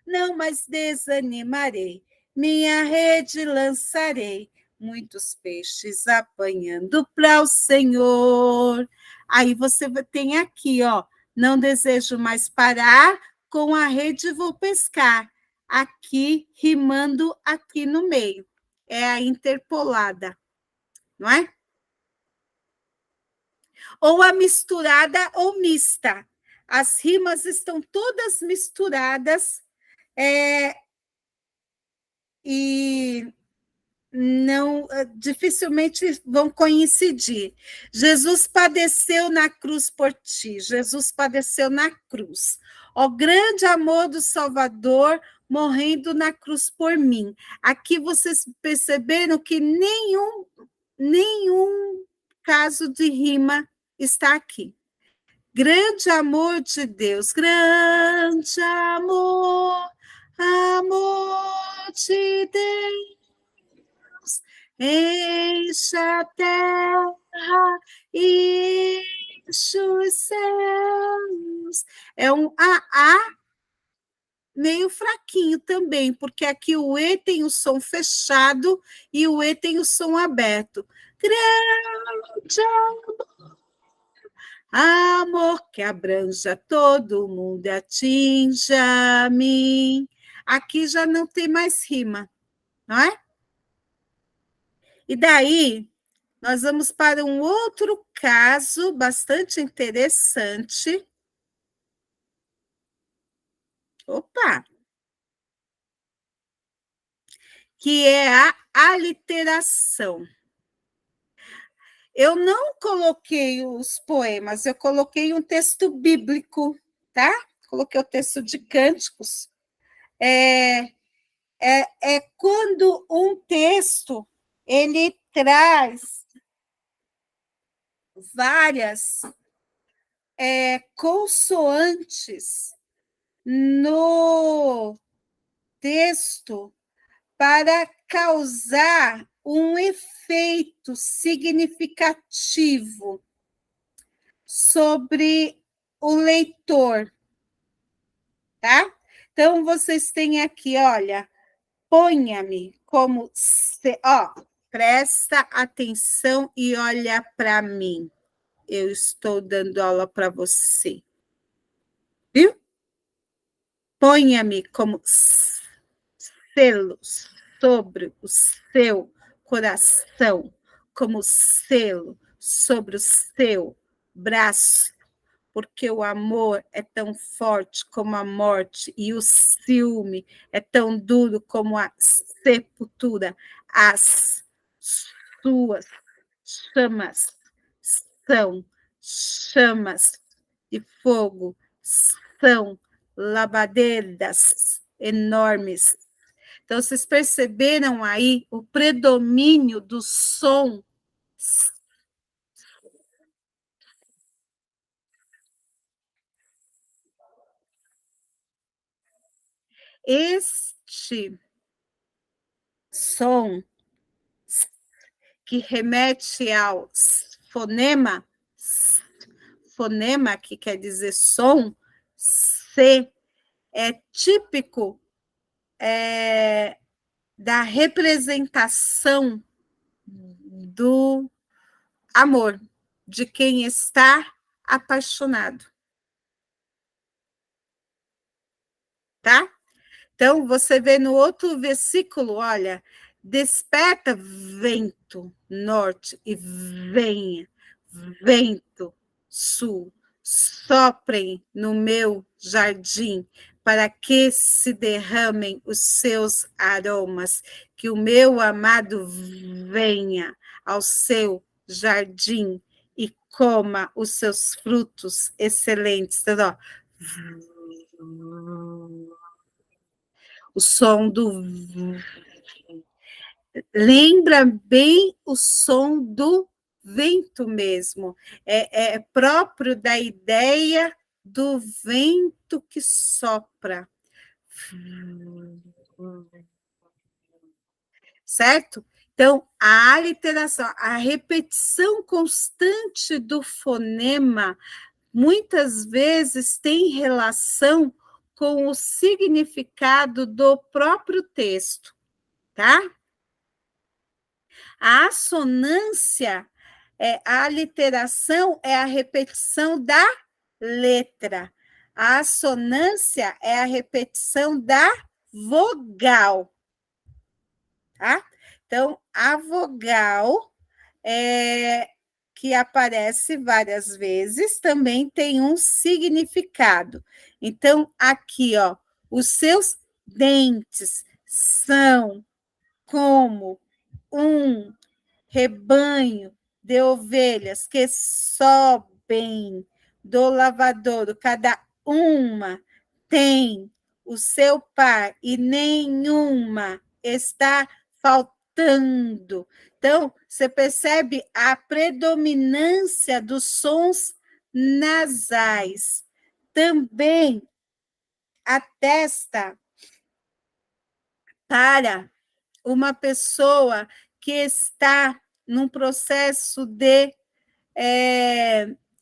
não mais desanimarei. Minha rede lançarei muitos peixes apanhando para o Senhor. Aí você tem aqui, ó, não desejo mais parar, com a rede vou pescar. Aqui, rimando aqui no meio. É a interpolada, não é? Ou a misturada ou mista. As rimas estão todas misturadas e não dificilmente vão coincidir. Jesus padeceu na cruz por ti, Jesus padeceu na cruz. Ó grande amor do Salvador, morrendo na cruz por mim. Aqui vocês perceberam que nenhum caso de rima está aqui. Grande amor de Deus, grande amor, amor de Deus. Enche a terra e enche os céus. É um A meio fraquinho também, porque aqui o E tem o som fechado e o E tem o som aberto. Grande amor que abranja todo mundo e atinja a mim. Aqui já não tem mais rima, não é? E daí, nós vamos para um outro caso bastante interessante. Opa! Que é a aliteração. Eu não coloquei os poemas, eu coloquei um texto bíblico, tá? Coloquei o texto de Cânticos. É quando um texto ele traz várias consoantes no texto para causar um efeito significativo sobre o leitor, tá? Então, vocês têm aqui, olha, ponha-me como... presta atenção e olha para mim. Eu estou dando aula para você. Viu? Ponha-me como selos sobre o seu coração, como selo sobre o seu braço, porque o amor é tão forte como a morte e o ciúme é tão duro como a sepultura. As suas chamas são chamas de fogo, são lavadeiras enormes. Então, vocês perceberam aí o predomínio do som? Este som que remete ao fonema, fonema que quer dizer som, C, é típico da representação do amor, de quem está apaixonado, tá? Então, você vê no outro versículo, olha, desperta vento norte e venha, vento sul, soprem no meu jardim, para que se derramem os seus aromas, que o meu amado venha ao seu jardim e coma os seus frutos excelentes. Então, ó, o som do lembra bem o som do vento mesmo. É próprio da ideia do vento que sopra. Certo? Então, a aliteração, a repetição constante do fonema, muitas vezes tem relação com o significado do próprio texto, tá? A assonância, a aliteração é a repetição da letra. A assonância é a repetição da vogal, tá? Então, a vogal, que aparece várias vezes, também tem um significado. Então, aqui, ó, os seus dentes são como um rebanho de ovelhas que sobem do lavadouro, cada uma tem o seu par e nenhuma está faltando. Então, você percebe a predominância dos sons nasais. Também atesta para uma pessoa que está num processo de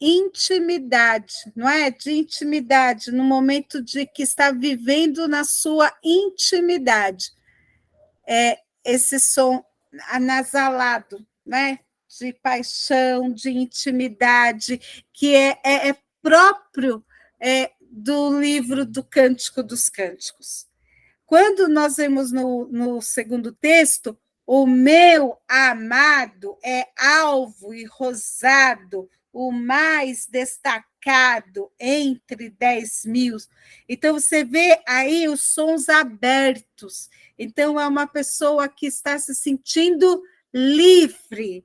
intimidade, não é? De intimidade, no momento de que está vivendo na sua intimidade. Esse som anasalado, né? De paixão, de intimidade, que é próprio do livro do Cântico dos Cânticos. Quando nós vemos no segundo texto, o meu amado é alvo e rosado, o mais destacado entre 10.000. Então, você vê aí os sons abertos. Então, é uma pessoa que está se sentindo livre,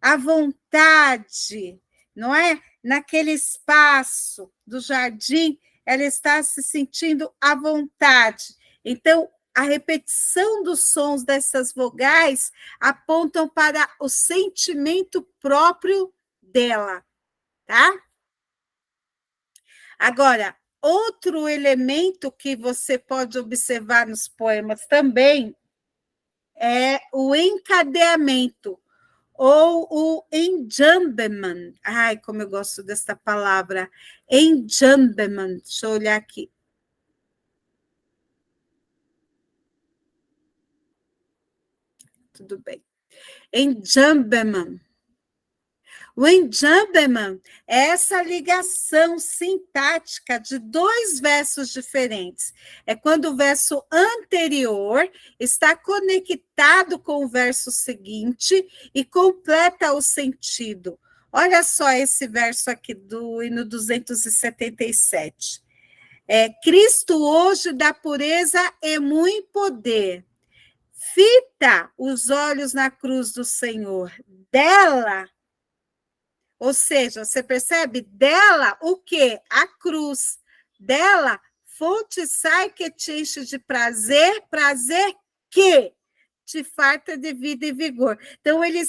à vontade, não é? Naquele espaço do jardim, ela está se sentindo à vontade. Então, a repetição dos sons dessas vogais apontam para o sentimento próprio dela, tá? Agora, outro elemento que você pode observar nos poemas também é o encadeamento ou o enjambment. Ai, como eu gosto dessa palavra, enjambment. Deixa eu olhar aqui. Tudo bem. Enjambment. O enjambment é essa ligação sintática de dois versos diferentes. É quando o verso anterior está conectado com o verso seguinte e completa o sentido. Olha só esse verso aqui do hino 277. Cristo hoje da pureza é muito poder. Fita os olhos na cruz do Senhor. Dela, ou seja, você percebe? Dela, o quê? A cruz. Dela, fonte sai que te enche de prazer, prazer que te farta de vida e vigor. Então, ele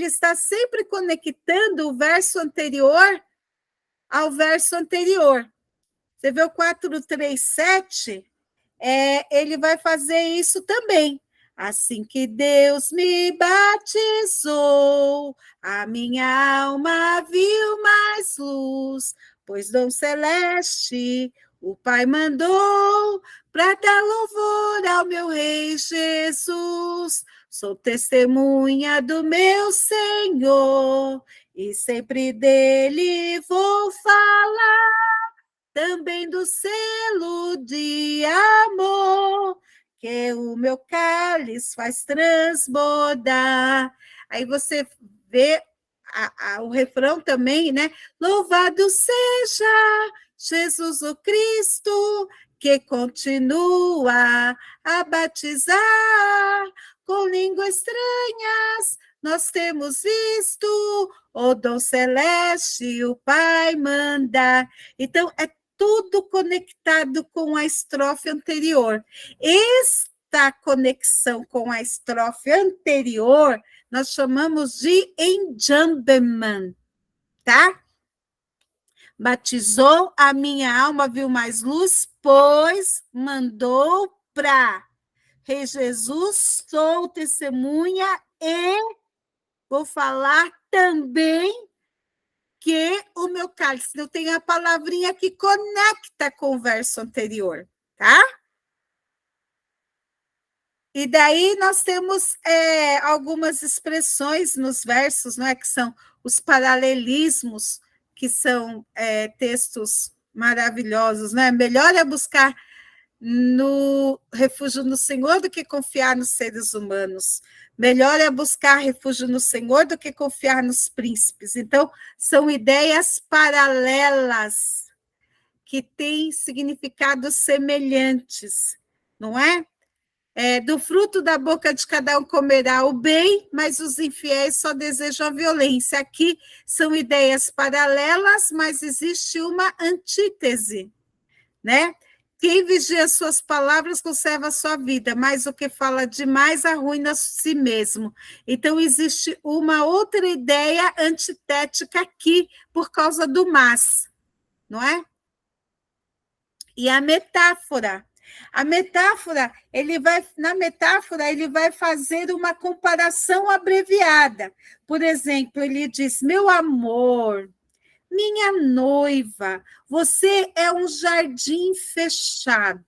está sempre conectando o verso anterior ao verso anterior. Você vê o 437? Ele vai fazer isso também. Assim que Deus me batizou, a minha alma viu mais luz, pois dom celeste o Pai mandou para dar louvor ao meu Rei Jesus. Sou testemunha do meu Senhor e sempre dele vou falar, também do selo de amor que o meu cálice faz transbordar. Aí você vê o refrão também, né? Louvado seja Jesus o Cristo, que continua a batizar com línguas estranhas. Nós temos visto o dom celeste, o Pai mandar. Então, é tudo conectado com a estrofe anterior. Esta conexão com a estrofe anterior, nós chamamos de enjambment, tá? Batizou a minha alma, viu mais luz, pois mandou para Rei Jesus, sou testemunha e vou falar também que o meu cálice. Eu tenho a palavrinha que conecta com o verso anterior, tá? E daí nós temos algumas expressões nos versos, não é? Que são os paralelismos, que são textos maravilhosos, né? Melhor é buscar no refúgio no Senhor do que confiar nos seres humanos. Melhor é buscar refúgio no Senhor do que confiar nos príncipes. Então, são ideias paralelas que têm significados semelhantes, não é? Do fruto da boca de cada um comerá o bem, mas os infiéis só desejam a violência. Aqui são ideias paralelas, mas existe uma antítese, né? Quem vigia suas palavras conserva a sua vida, mas o que fala demais arruina a si mesmo. Então, existe uma outra ideia antitética aqui, por causa do mas, não é? E a metáfora. Na metáfora, ele vai fazer uma comparação abreviada. Por exemplo, ele diz, meu amor, minha noiva, você é um jardim fechado.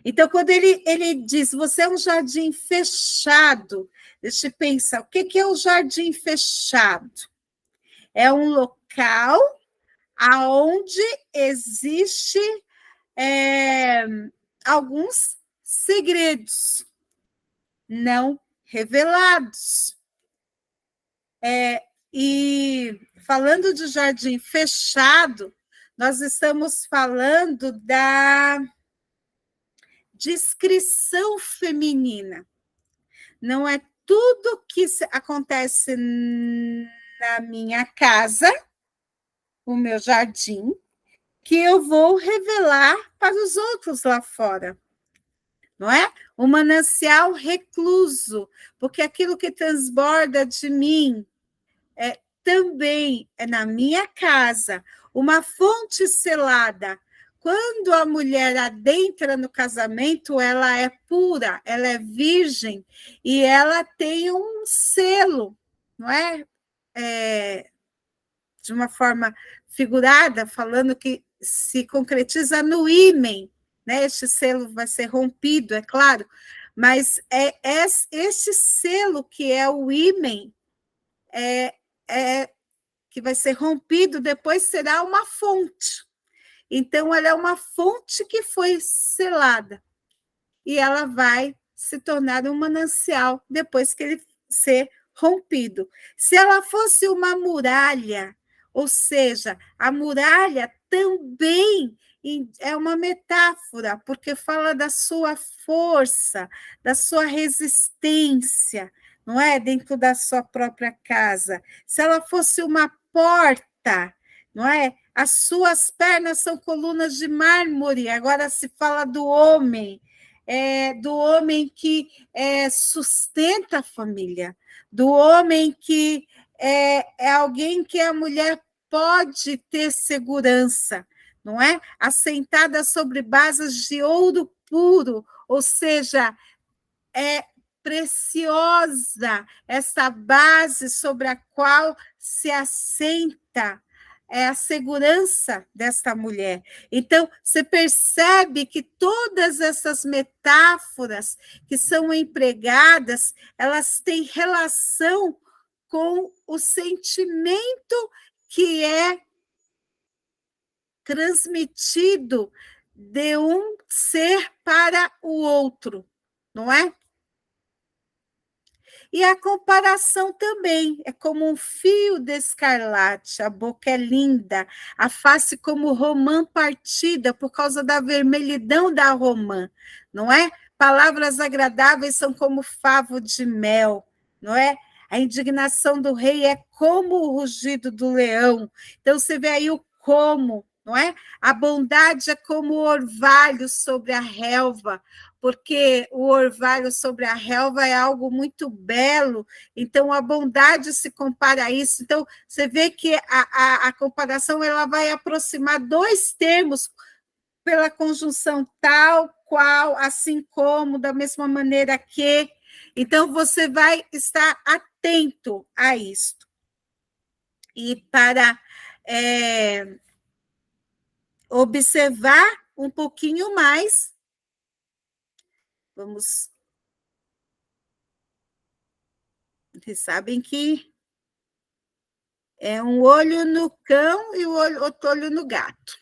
Então, quando ele diz, você é um jardim fechado, deixa eu pensar, o que é o jardim fechado? É um local aonde existe alguns segredos não revelados. E falando de jardim fechado, nós estamos falando da discrição feminina. Não é tudo que acontece na minha casa, o meu jardim, que eu vou revelar para os outros lá fora. Não é? Um manancial recluso, porque aquilo que transborda de mim também é na minha casa, uma fonte selada. Quando a mulher adentra no casamento, ela é pura, ela é virgem e ela tem um selo, não é? De uma forma figurada, falando que se concretiza no ímen, né? Este selo vai ser rompido, é claro, mas este selo que é o ímen que vai ser rompido, depois será uma fonte. Então, ela é uma fonte que foi selada e ela vai se tornar um manancial depois que ele ser rompido. Se ela fosse uma muralha, ou seja, a muralha também é uma metáfora, porque fala da sua força, da sua resistência, não é? Dentro da sua própria casa. Se ela fosse uma porta, não é? As suas pernas são colunas de mármore. Agora se fala do homem que sustenta a família, do homem que é alguém que a mulher pode ter segurança, não é? Assentada sobre bases de ouro puro, ou seja, é preciosa essa base sobre a qual se assenta a segurança desta mulher. Então, você percebe que todas essas metáforas que são empregadas, elas têm relação com o sentimento que é transmitido de um ser para o outro, não é? E a comparação também é como um fio de escarlate, a boca é linda, a face como romã partida por causa da vermelhidão da romã, não é? Palavras agradáveis são como favo de mel, não é? A indignação do rei é como o rugido do leão. Então, você vê aí o como, não é? A bondade é como o orvalho sobre a relva, porque o orvalho sobre a relva é algo muito belo, então a bondade se compara a isso. Então, você vê que a comparação ela vai aproximar dois termos pela conjunção tal, qual, assim como, da mesma maneira que. Então, você vai estar atento a isto. E para observar um pouquinho mais, vamos. Vocês sabem que é um olho no cão e o outro olho no gato.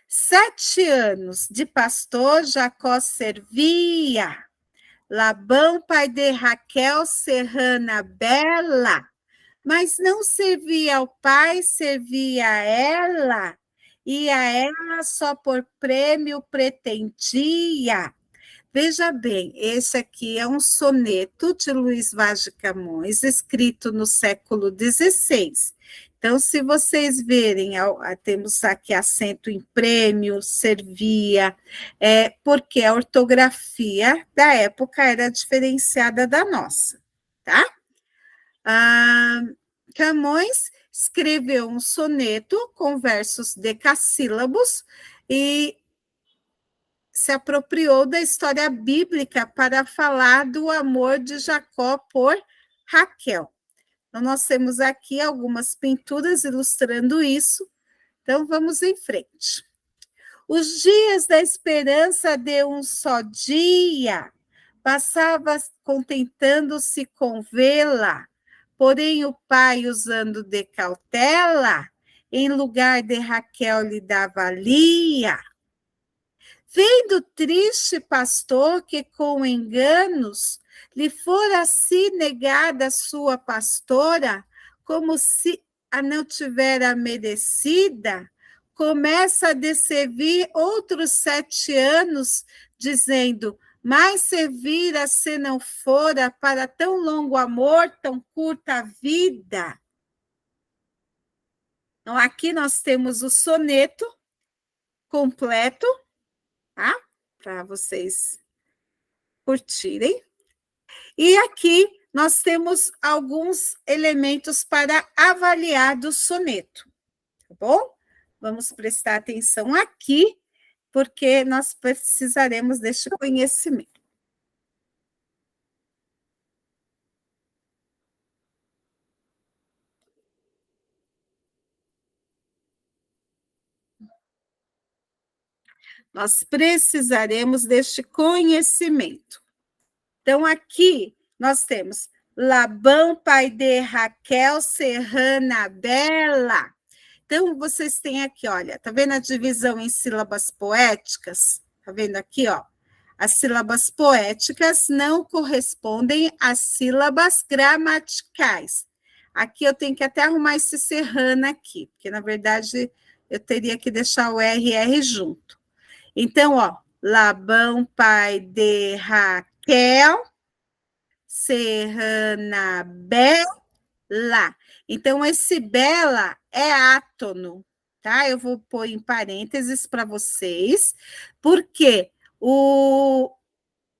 7 anos de pastor, Jacó servia. Labão, pai de Raquel, serrana bela, mas não servia ao pai, servia a ela, e a ela só por prêmio pretendia. Veja bem, esse aqui é um soneto de Luís Vaz de Camões, escrito no século XVI. Então, se vocês verem, temos aqui acento em prêmio, servia, porque a ortografia da época era diferenciada da nossa, tá? Camões escreveu um soneto com versos decassílabos e se apropriou da história bíblica para falar do amor de Jacó por Raquel. Então, nós temos aqui algumas pinturas ilustrando isso. Então, vamos em frente. Os dias da esperança de um só dia, passava contentando-se com vê-la, porém o pai, usando de cautela, em lugar de Raquel lhe dava Lia. Vendo triste pastor que com enganos lhe fora assim negada sua pastora, como se a não tivera merecida, começa a desservir outros 7 anos, dizendo: mais servira se não fora para tão longo amor, tão curta vida. Então, aqui nós temos o soneto completo, tá? Para vocês curtirem. E aqui nós temos alguns elementos para avaliar do soneto, tá bom? Vamos prestar atenção aqui, porque nós precisaremos deste conhecimento. Nós precisaremos deste conhecimento. Então, aqui nós temos Labão, pai de Raquel, Serrana Bela. Então, vocês têm aqui, olha, tá vendo a divisão em sílabas poéticas? Tá vendo aqui, ó? As sílabas poéticas não correspondem às sílabas gramaticais. Aqui eu tenho que até arrumar esse serrana aqui, porque, na verdade, eu teria que deixar o RR junto. Então, ó, Labão, pai de Raquel, Serrana Bela. Então, esse Bela é átono, tá? Eu vou pôr em parênteses para vocês, porque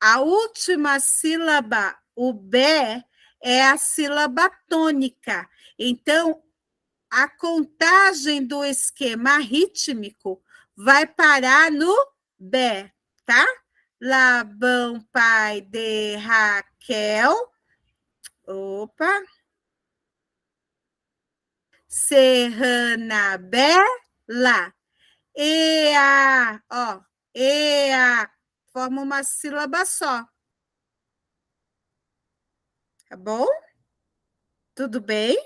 a última sílaba, o bé, é a sílaba tônica. Então, a contagem do esquema rítmico vai parar no bé, tá? Labão, pai de Raquel. Opa. Serrana Bela. Ó. Forma uma sílaba só. Tá bom? Tudo bem?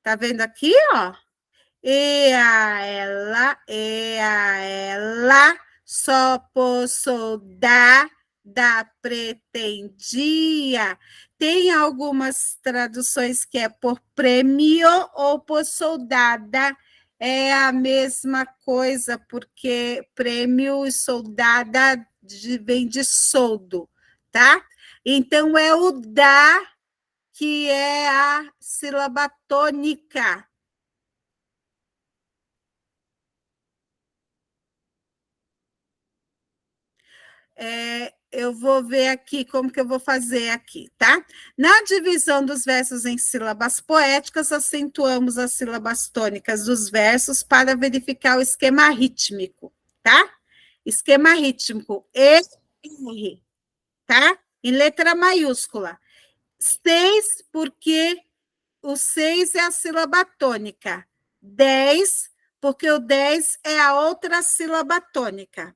Tá vendo aqui, ó? Ela, só posso dar, da pretendia. Tem algumas traduções que é por prêmio ou por soldada. É a mesma coisa, porque prêmio e soldada vem de soldo, tá? Então, é o da, que é a sílaba tônica. Eu vou ver aqui como que eu vou fazer aqui, tá? Na divisão dos versos em sílabas poéticas, acentuamos as sílabas tônicas dos versos para verificar o esquema rítmico, tá? Esquema rítmico, E, R, tá? Em letra maiúscula. 6, porque o 6 é a sílaba tônica. 10, porque o 10 é a outra sílaba tônica,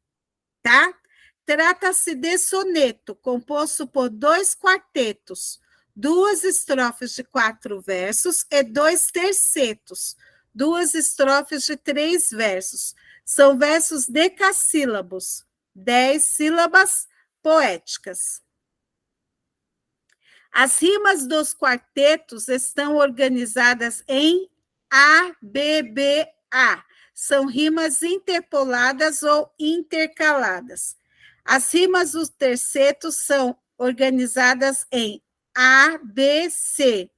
tá? Trata-se de soneto, composto por 2 quartetos, 2 estrofes de 4 versos e 2 tercetos, 2 estrofes de 3 versos. São versos decassílabos, 10 sílabas poéticas. As rimas dos quartetos estão organizadas em ABBA. São rimas interpoladas ou intercaladas. As rimas dos tercetos são organizadas em ABC,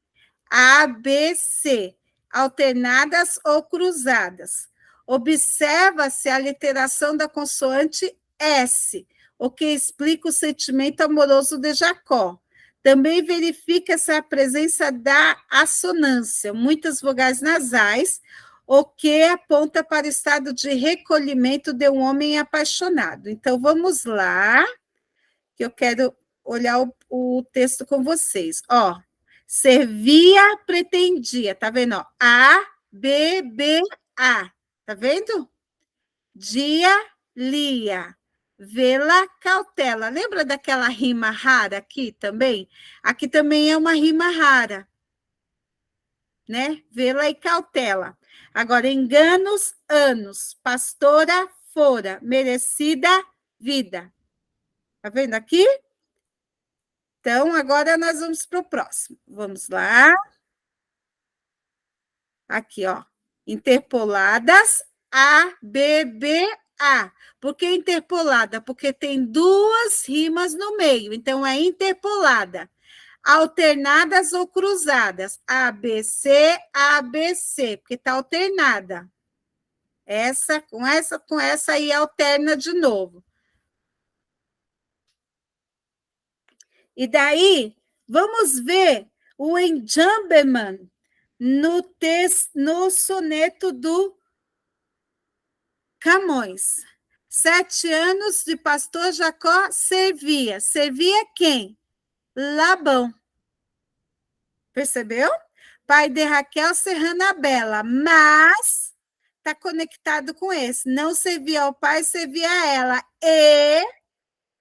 ABC, alternadas ou cruzadas. Observa-se a literação da consoante S, o que explica o sentimento amoroso de Jacó. Também verifica-se a presença da assonância, muitas vogais nasais, o que aponta para o estado de recolhimento de um homem apaixonado. Então, vamos lá, que eu quero olhar o texto com vocês. Ó, Servia, pretendia. Tá vendo? Ó? A, B, B, A. Tá vendo? Dia, lia. Vê-la, cautela. Lembra daquela rima rara aqui também? Aqui também é uma rima rara, né? Vê-la e cautela. Agora, enganos, anos. Pastora, fora. Merecida, vida. Tá vendo aqui? Então, agora nós vamos para o próximo. Vamos lá. Aqui, ó. Interpoladas, A, B, B, A. Por que interpolada? Porque tem duas rimas no meio, então é interpolada. Alternadas ou cruzadas, A, B, C, porque está alternada. Com essa aí alterna de novo. E daí, vamos ver o enjambment no soneto do Camões. 7 anos de pastor Jacó servia. Servia quem? Labão. Percebeu? Pai de Raquel Serrana Bela, mas está conectado com esse. Não servia ao pai, servia a ela. E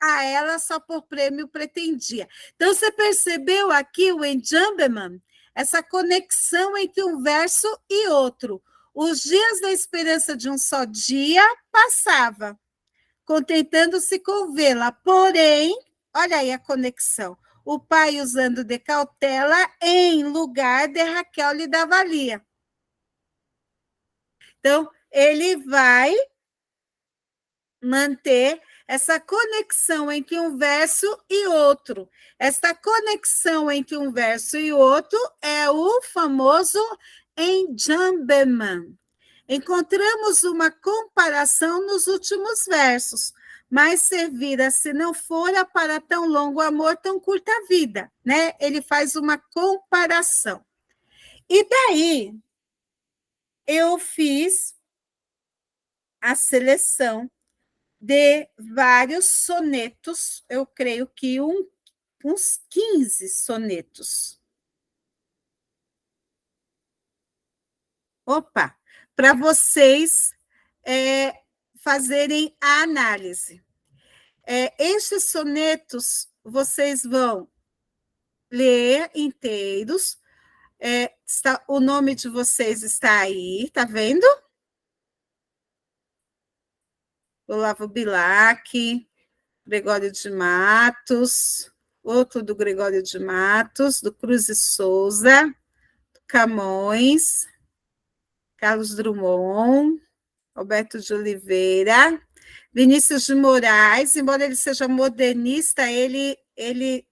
a ela só por prêmio pretendia. Então, você percebeu aqui o enjambment? Essa conexão entre um verso e outro. Os dias da esperança de um só dia passava, contentando-se com vê-la. Porém, olha aí a conexão. O pai, usando de cautela, em lugar de Raquel lhe dava valia. Então, ele vai manter essa conexão entre um verso e outro. Esta conexão entre um verso e outro é o famoso enjambment. Encontramos uma comparação nos últimos versos. Mais servira se não fora para tão longo amor, tão curta vida, né? Ele faz uma comparação. E daí eu fiz a seleção de vários sonetos, eu creio que uns 15 sonetos. Opa, para vocês fazerem a análise. Estes sonetos vocês vão ler inteiros. O nome de vocês está aí, tá vendo? Olavo Bilac, Gregório de Matos, outro do Gregório de Matos, do Cruz e Souza, Camões, Carlos Drummond, Alberto de Oliveira, Vinícius de Moraes. Embora ele seja modernista, ele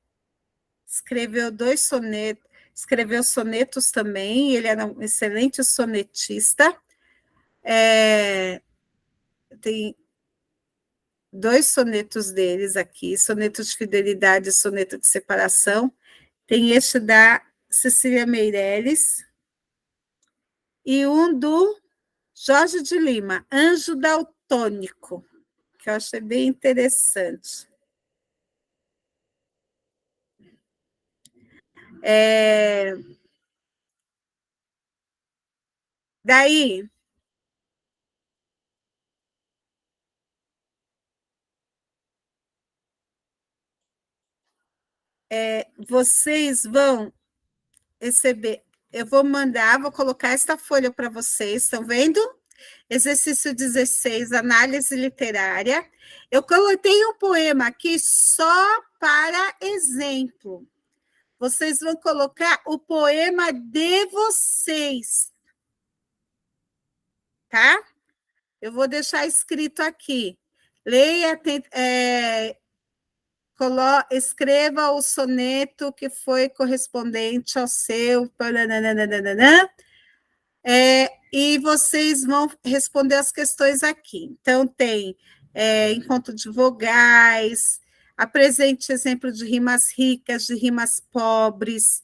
escreveu 2 sonetos, escreveu sonetos também, ele era um excelente sonetista. Tem 2 sonetos deles aqui, soneto de fidelidade e soneto de separação. Tem este da Cecília Meirelles e um do Jorge de Lima, Anjo Daltônico, que eu achei bem interessante. Daí, vocês vão receber, eu vou mandar, vou colocar esta folha para vocês, estão vendo? Exercício 16, análise literária. Eu coloquei um poema aqui só para exemplo. Vocês vão colocar o poema de vocês, tá? Eu vou deixar escrito aqui. Leia, escreva o soneto que foi correspondente ao seu. E vocês vão responder as questões aqui. Então, tem encontro de vogais, apresente exemplo de rimas ricas, de rimas pobres,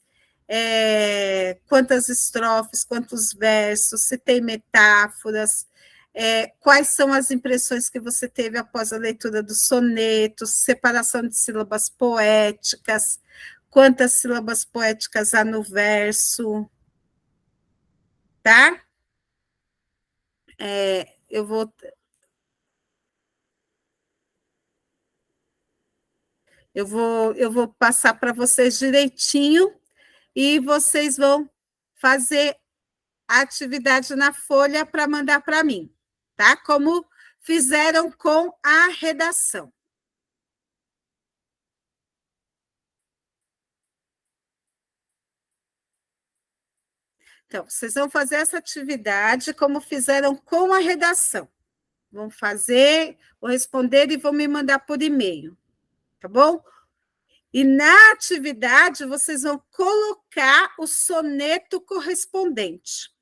quantas estrofes, quantos versos, se tem metáforas, quais são as impressões que você teve após a leitura dos sonetos, separação de sílabas poéticas, quantas sílabas poéticas há no verso, tá? Eu vou passar para vocês direitinho e vocês vão fazer a atividade na folha para mandar para mim, tá? Como fizeram com a redação. Então, vocês vão fazer essa atividade como fizeram com a redação. Vão fazer, vou responder e vão me mandar por e-mail, tá bom? E na atividade, vocês vão colocar o soneto correspondente,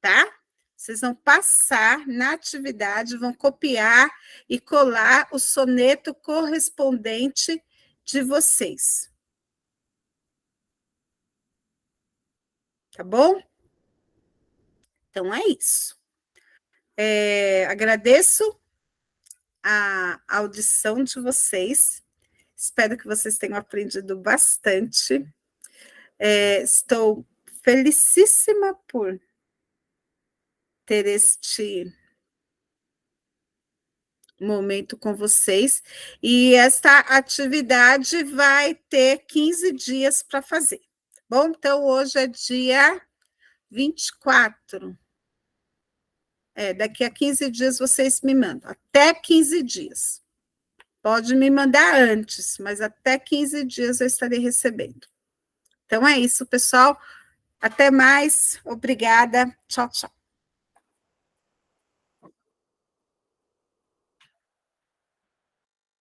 tá? Vocês vão passar na atividade, vão copiar e colar o soneto correspondente de vocês. Tá bom? Então é isso. Agradeço a audição de vocês. Espero que vocês tenham aprendido bastante. Estou felicíssima por ter este momento com vocês. E esta atividade vai ter 15 dias para fazer. Tá bom? Então, hoje é dia 24. Daqui a 15 dias vocês me mandam. Até 15 dias. Pode me mandar antes, mas até 15 dias eu estarei recebendo. Então é isso, pessoal. Até mais. Obrigada. Tchau, tchau.